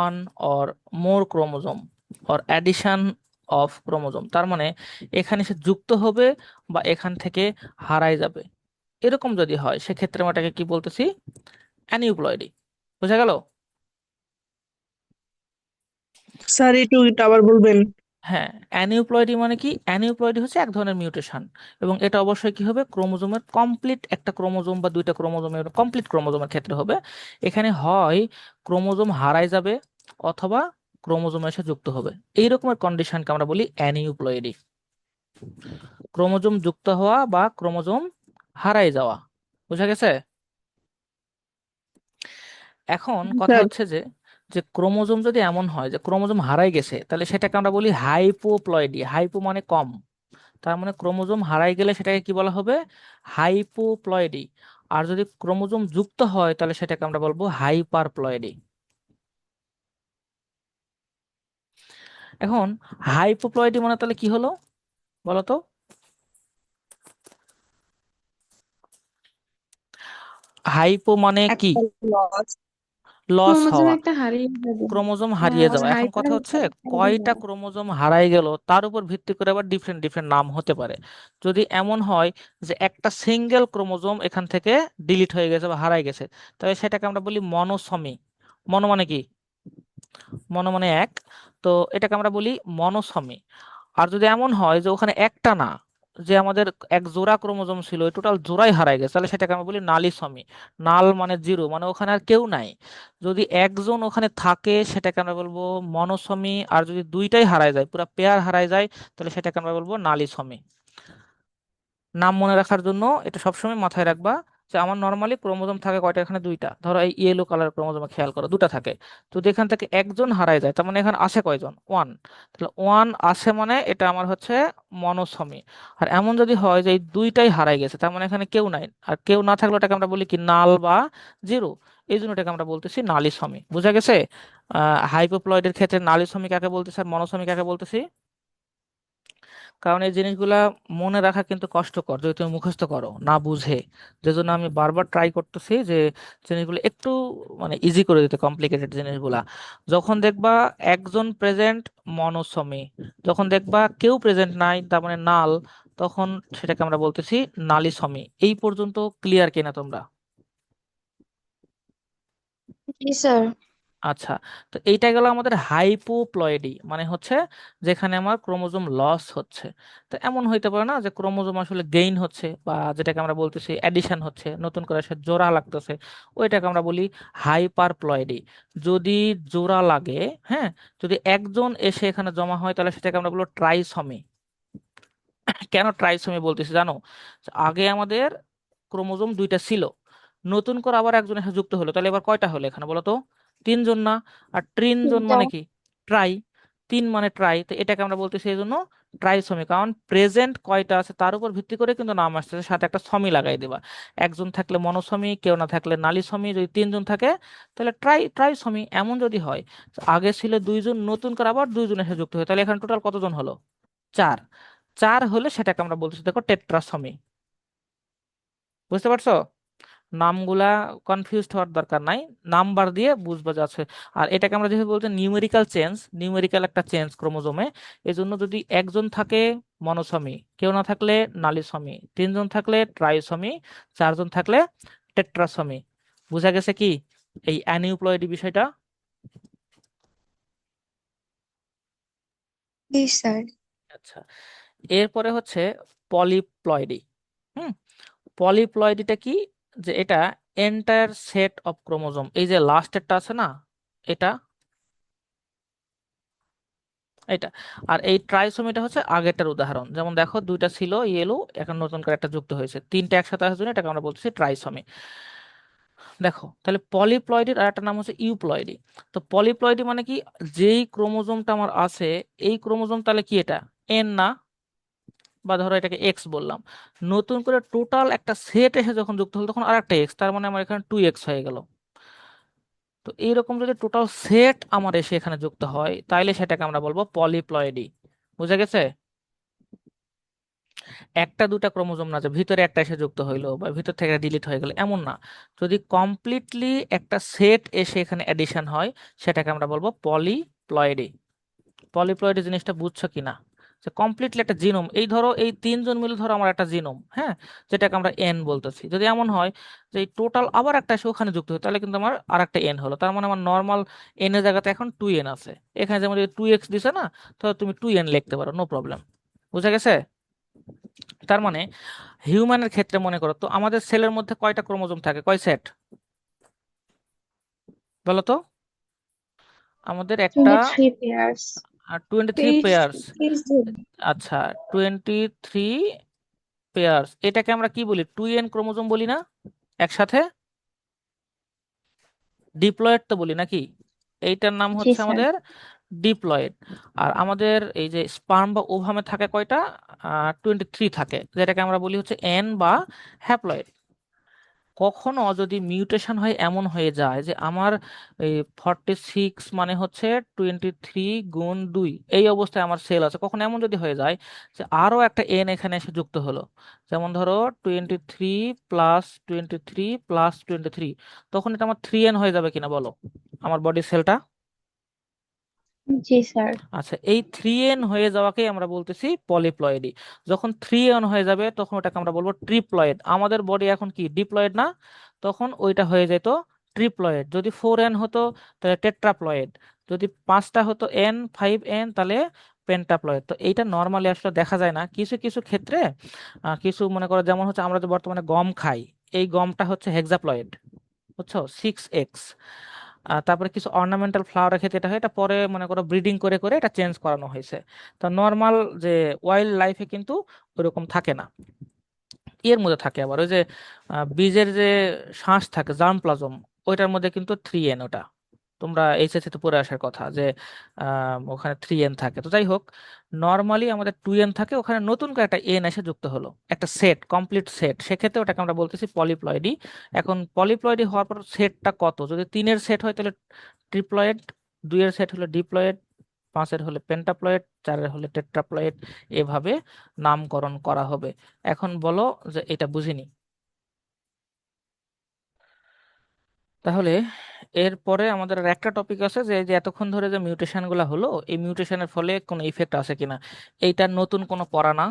one or more chromosome or addition of chromosome, তার মানে এখানে সে যুক্ত হবে বা এখান থেকে হারায় যাবে, এরকম যদি হয় সেক্ষেত্রে আমরা এটাকে কি বলতেছি? অ্যানিউপ্লয়েডি। বোঝা গেল? স্যার একটু এটা আবার বলবেন? হ্যাঁ, অ্যানিউপ্লয়েডি মানে কি? অ্যানিউপ্লয়েডি হচ্ছে এক ধরনের মিউটেশন, এবং এটা অবশ্যই কি হবে, ক্রোমোজোমের কমপ্লিট একটা ক্রোমোজোম বা 2টা ক্রোমোজোমের কমপ্লিট ক্রোমোজোমের ক্ষেত্রে হবে। এখানে হয় ক্রোমোজোম হারায় যাবে, অথবা ক্রোমোজোম এসে যুক্ত হবে। এই রকমের কন্ডিশনকে আমরা বলি অ্যানিউপ্লয়েডি। ক্রোমোজোম যুক্ত হওয়া বা ক্রোমোজোম হারায় যাওয়া। বুঝা গেছে? এখন কথা স্যার হচ্ছে যে যে ক্রোমোজোম যদি এমন হয় যে ক্রোমোজোম হারাই গেছে, তাহলে সেটাকে আমরা বলি হাইপোপ্লয়েডি। হাইপো মানে কম, তার মানে ক্রোমোজোম হারাই গেলে সেটাকে কি বলা হবে? হাইপোপ্লয়েডি। আর যদি ক্রোমোজোম যুক্ত হয়, তাহলে সেটাকে আমরা বলবো হাইপারপ্লয়েডি। এখন হাইপোপ্লয়েডি মানে তাহলে কি হলো বলো তো? হাইপো মানে কি? একটা লস। লস ক্রোমোজোম হওয়া, একটা হারিয়ে যাবে। ক্রোমোজোম হ্যাঁ হারিয়ে আবার যাওয়া। এখন হাইপার কথা হচ্ছে হারিয়ে কয়টা যাওয়া। ক্রোমোজোম হারাই গেল তার উপর ভিত্তি করে আবার ডিফারেন্ট ডিফারেন্ট নাম হতে পারে। যদি এমন হয় যে একটা সিঙ্গেল ক্রোমোজোম এখান থেকে ডিলিট হয়ে গেছে বা হারাই গেছে, তাহলে সেটাকে আমরা বলি মনোসমি। মনো মানে কি? মনো মানে এক, তো এটাকে আমরা বলি মনোসমি। আর যদি এমন হয় যে ওখানে একটা না, যে আমাদের এক জোড়া ক্রোমোজোম ছিল, ওই টোটাল জোড়াই হারাই গেছে, তাহলে সেটাকে আমরা বলি নালিসমি। নাল মানে জিরো, মানে ওখানে আর কেউ নাই। যদি একজন ওখানে থাকে সেটাকে আমরা বলবো মনোসমি, আর যদি দুইটাই হারায় যায়, পুরো পেয়ার হারায় যায়, তাহলে সেটাকে আমরা বলবো নালিসমি। নাম মনে রাখার জন্য এটা সবসময় মাথায় রাখবা যে আমার নর্মালি ক্রোমোজোম থাকে কয়টা, এখানে দুইটা। ধরো এই ইয়েলো কালার ক্রোমোজোমে খেয়াল করো দুটো থাকে। যদি এখান থেকে একজন হারায় যায়, তার মানে এখানে আসে কয়জন? ওয়ান। তাহলে ওয়ান আসে মানে এটা আমার হচ্ছে মনোসমি। আর এমন যদি হয় যে এই দুইটাই হারাই গেছে, তার মানে এখানে কেউ নাই, আর কেউ না থাকলে ওটাকে আমরা বলি কি নাল বা জিরো। এই জন্য এটাকে আমরা বলতেছি নালিসমি। বুঝা গেছে? হাইপোপ্লয়েডের ক্ষেত্রে নালিসমি কাকে বলতেছি আর মনোসমি কাকে বলতেছি? কারণ এই জিনিসগুলা মনে রাখা কিন্তু কষ্টকর যদি তুমি মুখস্থ করো না বুঝে। যে জন্য আমি বারবার ট্রাই করতেছি যে জিনিসগুলো একটু মানে ইজি করে দিতে, কমপ্লিকেটেড জিনিসগুলা। যখন দেখবা একজন প্রেজেন্ট, মনোসমি। যখন দেখবা কেউ প্রেজেন্ট নাই, তার মানে নাল, তখন সেটাকে আমরা বলতেছি নালিসমি। এই পর্যন্ত ক্লিয়ার কিনা তোমরা? জি স্যার। আচ্ছা, তো এইটা গেল আমাদের হাইপোপ্লয়েডি, মানে হচ্ছে যেখানে আমার ক্রোমোজোম লস হচ্ছে। তো এমন হইতে পারে না যে ক্রোমোজোম আসলে গেইন হচ্ছে, বা যেটাকে আমরা বলতেছি অ্যাডিশন হচ্ছে, নতুন করে সে জোড়া লাগতেছে, ওইটাকে আমরা বলি হাইপারপ্লয়েডি। যদি জোড়া লাগে, হ্যাঁ, যদি একজন এসে এখানে জমা হয়, তাহলে সেটাকে আমরা বলবো ট্রাইসমি। কেন ট্রাইসোমি বলতেছি জানো? আগে আমাদের ক্রোমোজোম দুইটা ছিল, নতুন করে আবার একজন এসে যুক্ত হলো, তাহলে এবার কয়টা হলো এখানে বলো তো? তিনজন না? আর ট্রিনজন তিনটা। মানে কি? ট্রাই। তিন মানে ট্রাই, তো এটাকে আমরা বলতেছি এই জন্য ট্রাইসমি। কারণ প্রেজেন্ট কয়টা আছে তার উপর ভিত্তি করে কিন্তু নাম আসতেছে, সাথে একটা সমি লাগাই দেবা। একজন থাকলে মনোসমি, কেউ না থাকলে নালিসমি, যদি তিনজন থাকে তাহলে ট্রাইসমি। এমন যদি হয় আগে ছিল দুইজন, নতুন করে আবার দুইজন এসে যুক্ত হয়, তাহলে এখানে টোটাল কতজন হলো? চার। চার হলে সেটাকে আমরা বলতেছি দেখো টেট্রাসমি। বুঝতে পারছো? নামগুলা কনফিউজড হওয়ার দরকার নাই, নাম্বার দিয়ে বুঝবা যাচ্ছে। আর এটাকে আমরা যেভাবে বলতে নিউমেরিক্যাল চেঞ্জ, নিউমেরিক্যাল একটা চেঞ্জ ক্রোমোজোমে। এই জন্য যদি একজন থাকে মনোসমি, কেউ না থাকলে নালিসমি, তিনজন থাকলে ট্রাইসমি, চারজন থাকলে টেট্রাসমি। বুঝা গেছে কি এই অ্যানিউপ্লয়েডি বিষয়টা? জি স্যার। আচ্ছা, এরপরে হচ্ছে পলিপ্লয়েডি। হুম, পলিপ্লয়েডিটা কি? যে এটা এন্টায়ার সেট অফ ক্রোমোজোম, এই যে লাস্টেরটা আছে না, এটা এটা। আর এই ট্রাইসোমিটা হচ্ছে আগেরটার উদাহরণ। যেমন দেখো দুইটা ছিল ইয়েলো, এখন নতুন করে একটা যুক্ত হয়েছে, তিনটা একসাথে আসার জন্য এটাকে আমরা বলতেছি ট্রাইসোমি। দেখো তাহলে পলিপ্লয়েডির আর একটা নাম হচ্ছে ইউপ্লয়েডি। তো পলিপ্লয়েডি মানে কি? যেই ক্রোমোজোমটা আমার আছে, এই ক্রোমোজোম তাহলে কি এটা এন না? বা ধরো এটাকে এক্স বললাম, নতুন করে টোটাল একটা সেট এসে যখন যুক্ত হলো তখন আর একটা এক্স, তার মানে আমার এখানে 2x হয়ে গেল। তো এইরকম যদি টোটাল সেট আমার এসে এখানে যুক্ত হয়, তাইলে সেটাকে আমরা বলবো পলিপ্লয়েডি। বুঝা গেছে? একটা দুটা ক্রোমোজোম না যে ভিতরে একটা এসে যুক্ত হইলো বা ভিতর থেকে ডিলিট হয়ে গেল, এমন না। যদি কমপ্লিটলি একটা সেট এসে এখানে এডিশন হয়, সেটাকে আমরা বলবো পলিপ্লয়েডি। পলিপ্লয়েডি জিনিসটা বুঝছো কিনা? যে কমপ্লিটলি একটা জিনোম, এই ধরো এই তিনজন মিলে ধরো আমার একটা জিনোম, হ্যাঁ, যেটাকে আমরা এন বলতেছি। যদি এমন হয় যে এই টোটাল আবার একটা এসে ওখানে যুক্ত হয়, তাহলে কিন্তু আমার আর একটা এন হলো। তার মানে আমার নর্মাল এন এর জায়গাতে এখন 2n আছে। এখানে যেমন 2x দিছে না, তো তুমি 2n লিখতে পারো, নো প্রবলেম। বুঝা গেছে? তার মানে হিউম্যানের ক্ষেত্রে মনে করো তো আমাদের সেলের মধ্যে কয়টা ক্রোমোজোম থাকে, কয় সেট বলো তো? আমাদের একটা 23 পেয়ার্স। 23 পেয়ার্স। তেইশ জন। আচ্ছা, 23 পেয়ার্স, এটাকে আমরা কি বলি? 2n ক্রোমোজোম বলি না একসাথে? ডিপ্লয়েড তো বলি নাকি? এইটার নাম জি হচ্ছে স্যার। আমাদের ডিপ্লয়েড। আর আমাদের এই যে স্পার্ম বা ওভামে থাকে কয়টা? 23 থাকে, যেটাকে আমরা বলি হচ্ছে এন বা হ্যাপ্লয়েড। কখনো যদি মিউটেশন হয় এমন হয়ে যায় যে আমার এই 46 মানে হচ্ছে 23 গুণ 2, এই অবস্থায় আমার সেল আছে, কখনো এমন যদি হয়ে যায় যে আরো একটা এন এখানে এসে যুক্ত হলো, যেমন ধরো 23 + 23 + 23, তখন এটা আমার 3n হয়ে যাবে কিনা বলো, আমার বডি সেলটা? জি স্যার। আচ্ছা, এই 3n হয়ে যাওয়াকেই আমরা বলতেছি পলিপ্লয়েডি। যখন 3n হয়ে যাবে তখন ওটাকে আমরা বলবো ট্রিপ্লয়েড। আমাদের বডি এখন কি ডিপ্লয়েড না, তখন ওইটা হয়ে যেত ট্রিপ্লয়েড। যদি 4n হতো তাহলে টেট্রাপ্লয়েড, যদি 5টা হতো n 5n তাহলে পেন্টাপ্লয়েড। তো এইটা নর্মালি আসলে দেখা যায় না, কিছু কিছু ক্ষেত্রে কিছু মনে করো, যেমন হচ্ছে আমরা যে বর্তমানে গম খাই, এই গমটা হচ্ছে হেক্সাপ্লয়েড, বুঝছো, 6x। তারপরে কিছু অর্নামেন্টাল ফ্লাওয়ারের ক্ষেত্রে এটা হয়, এটা পরে মনে করো ব্রিডিং করে করে এটা চেঞ্জ করানো হয়েছে। তো নর্মাল যে ওয়াইল্ড লাইফে কিন্তু ওরকম থাকে না। এর মধ্যে থাকে আবার ওই যে বীজের যে শ্বাস থাকে জার্ম প্লাজম, ওইটার মধ্যে কিন্তু 3n, ওটা তোমরা এইচএসসি তে পড়ে আসার কথা যে ওখানে 3n থাকে। তো যাই হোক, নর্মালি আমাদের 2n থাকে, ওখানে নতুন করে একটা n এসে যুক্ত হলো, একটা সেট, কমপ্লিট সেট, সেক্ষেত্রে ওটাকে আমরা বলতেছি পলিপ্লয়েডি। এখন পলিপ্লয়েডি হওয়ার পর সেটটা কত, যদি 3-এর সেট হয় তাহলে ট্রিপ্লয়েড, 2-এর সেট হলে ডিপ্লয়েড, 5-এর হলে পেন্টাপ্লয়েড, 4-এর হলে টেট্রাপ্লয়েড, এভাবে নামকরণ করা হবে। এখন বলো যে এটা বুঝিনি। তাহলে এরপরে আমাদের আর একটা টপিক আছে যে যে এতক্ষণ ধরে যে মিউটেশন গুলা হলো, এই মিউটেশনের ফলে কোনো ইফেক্ট আছে কিনা, এইটার নতুন কোনো পড়া না।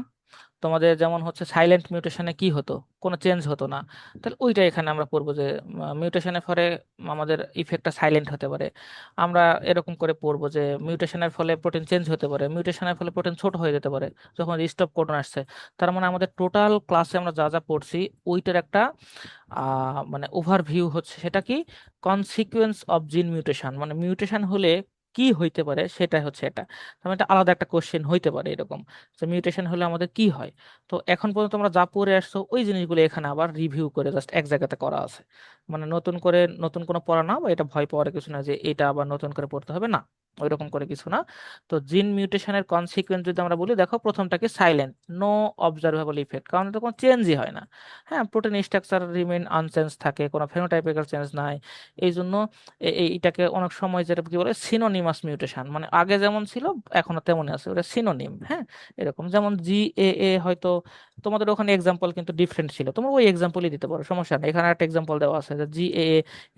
তোমাদের যেমন হচ্ছে সাইলেন্ট মিউটেশনে কি হতো, কোনো চেঞ্জ হতো না, তাহলে ওইটা এখানে আমরা পড়বো যে মিউটেশনের ফলে আমাদের ইফেক্টটা সাইলেন্ট হতে পারে। আমরা এরকম করে পড়বো যে মিউটেশনের ফলে প্রোটিন চেঞ্জ হতে পারে, মিউটেশনের ফলে প্রোটিন ছোট হয়ে যেতে পারে যখন স্টপ কোডন আসছে। তার মানে আমাদের টোটাল ক্লাসে আমরা যা যা পড়ছি ওইটার একটা মানে ওভারভিউ হচ্ছে, সেটা কি, কনসিকুয়েন্স অফ জিন মিউটেশন, মানে মিউটেশন হলে কি হইতে পারে সেটাই হচ্ছে এটা। তার মানে এটা আলাদা একটা কোশ্চেন হইতে পারে এরকম, যে মিউটেশন হলে আমাদের কি হয়। তো এখন পর্যন্ত আমরা যা পড়ে আসছো ওই জিনিসগুলো এখানে আবার রিভিউ করে জাস্ট এক জায়গাতে করা আছে, মানে নতুন করে নতুন কোনো পড়া না, বা এটা ভয় পাওয়ার কিছু না যে এটা আবার নতুন করে পড়তে হবে, না, ওইরকম করে কিছু না। তো জিন মিউটেশনের কনসিকুয়েন্স যদি আমরা বলি, দেখো প্রথমটাকে সাইলেন্ট, নো অবজারভেবল ইফেক্ট, কারণ এটা কোনো চেঞ্জই হয় না। হ্যাঁ, প্রোটিন স্ট্রাকচার রিমেইন আনচেঞ্জ থাকে, কোনো ফেনোটাইপিক্যাল চেঞ্জ নাই। এই জন্য এইটাকে অনেক সময় যেটা কি বলে সিনোনিমাস মিউটেশন, মানে আগে যেমন ছিল এখনো তেমনই আছে, ওটা সিনোনিম। হ্যাঁ, এরকম যেমন GAA হয়তো তোমাদের ওখানে এক্সাম্পল কিন্তু ডিফারেন্ট ছিল, তোমরা ওই এক্সাম্পলই দিতে পারো, সমস্যা নেই। এখানে একটা এক্সাম্পল দেওয়া আছে যে GAA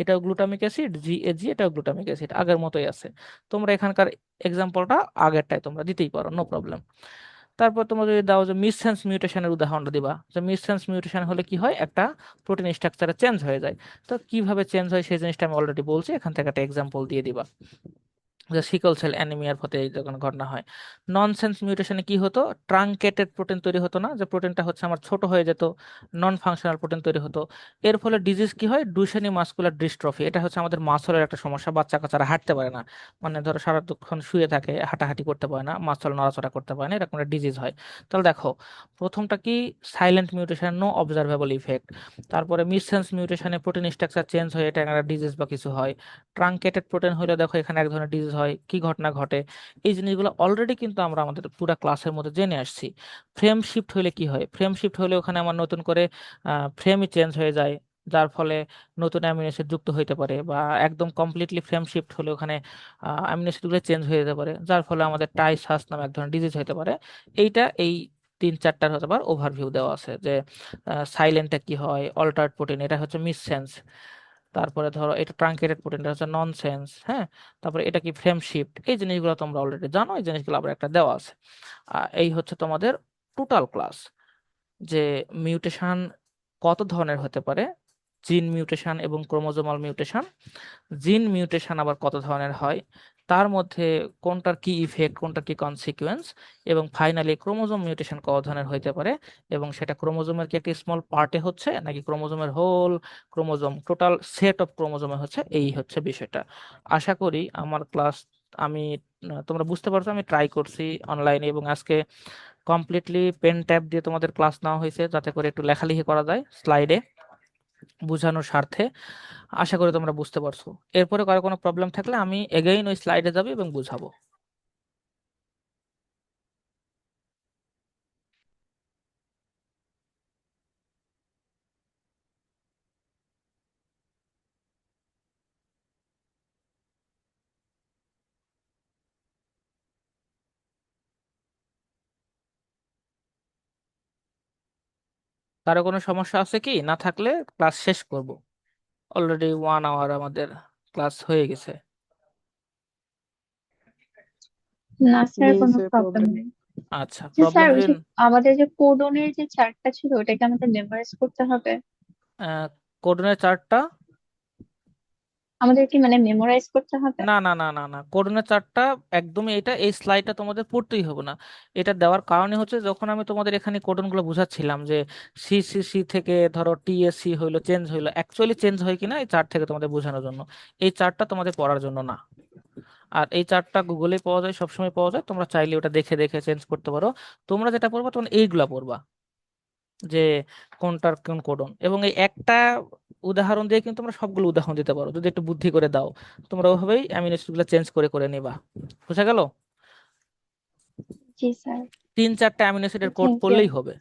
এটাও গ্লুটামিক অ্যাসিড, GAG এটাও গ্লুটামিক অ্যাসিড, আগের মতোই আছে। তোমরা এখানকার এক্সাম্পলটা আগেরটাই তোমরা দিতেই পারো, নো প্রবলেম। তারপর তোমরা যদি দাও যে মিসসেন্স মিউটেশনের উদাহরণটা দিবা, যে মিসসেন্স মিউটেশন হলে কি হয়, একটা প্রোটিন স্ট্রাকচারে চেঞ্জ হয়ে যায়। তো কিভাবে চেঞ্জ হয় সেই জিনিসটা আমি অলরেডি বলছি, এখান থেকে একটা এক্সাম্পল দিয়ে দিবা, যে সিকল সেল অ্যানিমিয়ার ফলে এই যখন ঘটনা হয়। ননসেন্স মিউটেশনে কি হতো, ট্রাঙ্কেটেড প্রোটিন তৈরি হতো না, যে প্রোটিনটা হচ্ছে আমার ছোট হয়ে যেত, নন ফাংশনাল প্রোটিন তৈরি হতো। এর ফলে ডিজিজ কি হয়, ডুশেনি মাসকুলার ডিস্ট্রফি, এটা হচ্ছে আমাদের মাসলের একটা সমস্যা, বাচ্চা কাচ্চারা হাঁটতে পারে না, মানে ধরো সারাক্ষণ শুয়ে থাকে, হাঁটাহাঁটি করতে পারে না, মাসল নড়াচড়া করতে পারে না, এরকম একটা ডিজিজ হয়। তাহলে দেখো, প্রথমটা কি, silent mutation, no observable effect. তারপরে মিসসেন্স মিউটেশনে প্রোটিন স্ট্রাকচার চেঞ্জ হয়ে এটা একটা ডিজিজ বা কিছু হয়। ট্রাঙ্কেটেড প্রোটিন হলে দেখো এখানে এক ধরনের ডিজিজ হয়, কি ঘটনা ঘটে, এই জিনিসগুলো অলরেডি কিন্তু আমরা আমাদের পুরো ক্লাসের মধ্যে জেনে আসছি। ফ্রেম শিফট হলে কি হয়, ফ্রেম শিফট হলে ওখানে আমার নতুন করে ফ্রেমই চেঞ্জ হয়ে যায়, যার ফলে নতুন অ্যামিনো অ্যাসিড যুক্ত হইতে পারে, বা একদম কমপ্লিটলি ফ্রেম শিফট হলে ওখানে অ্যামিনো অ্যাসিডগুলো চেঞ্জ হয়ে যেতে পারে, যার ফলে আমাদের টাইসাস নামে এক ধরনের ডিজিজ হতে পারে। এইটা এই 3-4টার হতে পারে ওভারভিউ দেওয়া আছে, যে সাইলেন্টটা কি হয়, অল্টার্ড প্রোটিন এটা হচ্ছে মিসসেন্স, তারপরে ধরো এটা ট্রাঙ্কেটেড প্রোটিন, এটা হচ্ছে ননসেন্স। হ্যাঁ, তারপরে এটা কি ফ্রেম শিফট, এই জিনিসগুলো তোমরা অলরেডি জানো, এই জিনিসগুলো আবার একটা দেওয়া আছে। এই হচ্ছে তোমাদের টোটাল ক্লাস, যে মিউটেশন কত ধরনের হতে পারে, জিন মিউটেশন এবং ক্রোমোজোমাল মিউটেশন, জিন মিউটেশন আবার কত ধরনের হয়, তার মধ্যে কোনটার কি ইফেক্ট, কোনটার কি কনসিকুয়েন্স, এবং ফাইনালি ক্রোমোজোম মিউটেশন কত ধরনের হইতে পারে, এবং সেটা ক্রোমোজোমের কি একটি স্মল পার্টে হচ্ছে নাকি ক্রোমোজোমের whole chromosome, total set of ক্রোমোজোমে হচ্ছে, এই হচ্ছে বিষয়টা। আশা করি আমার ক্লাস আমি তোমরা বুঝতে পারছো, আমি ট্রাই করছি অনলাইনে, এবং আজকে কমপ্লিটলি পেন ট্যাব দিয়ে তোমাদের ক্লাস নেওয়া হয়েছে যাতে করে একটু লেখালেখি করা যায় স্লাইডে বোঝানোর স্বার্থে। আশা করি তোমরা বুঝতে পারছো। এরপরে কারো কোনো প্রবলেম থাকলে আমি এগেইন ওই স্লাইডে যাবো এবং বুঝাবো। কারো কোনো সমস্যা আছে কি? না থাকলে ক্লাস শেষ করব। অলরেডি 1 আওয়ার আমাদের ক্লাস হয়ে গেছে। না স্যার, নেই কোনো স্যার প্রবলেম প্রবলেম। নেই। আচ্ছা, যে স্যার, প্রবলেম ওই যদি যে আমাদের যে কোডনের যে চার্টটা ছিল ওটাকে আমাদের মেমোরাইজ করতে হবে? কোডনের চার্টটা, আমাদের কি মানে মেমোরাইজ করতে হবে? না না না না না, কোডনের চার্টটা একদমই, এই স্লাইডটা তোমাদের পড়তেই হবে না। এটা দেওয়ার কারণে হচ্ছে, যখন আমি তোমাদের এখানে কোডনগুলো বুঝাচ্ছিলাম যে সি থেকে ধরো টিএসসি হইলো, চেঞ্জ হইলো, অ্যাকচুয়ালি চেঞ্জ হয় কিনা এই চার্ট থেকে তোমাদের বোঝানোর জন্য। এই চার্টটা তোমাদের পড়ার জন্য না। আর এই চার্টটা গুগলে পাওয়া যায়, সবসময় পাওয়া যায়, তোমরা চাইলে ওটা দেখে দেখে চেঞ্জ করতে পারো। তোমরা যেটা পড়বা তখন এইগুলা পড়বা, যে কোনটার কোন কোডন, এবং এই একটা উদাহরণ দিয়ে কিন্তু তোমরা সবগুলো উদাহরণ দিতে পারো যদি একটু বুদ্ধি করে দাও। তোমরা ওভাবেই অ্যামিনো অ্যাসিডগুলো চেঞ্জ করে করে নিবা। বুঝা গেল? জি স্যার। 3-4টা অ্যামিনো অ্যাসিডের কোড থ্যাংক ইউ। পড়লেই হবে।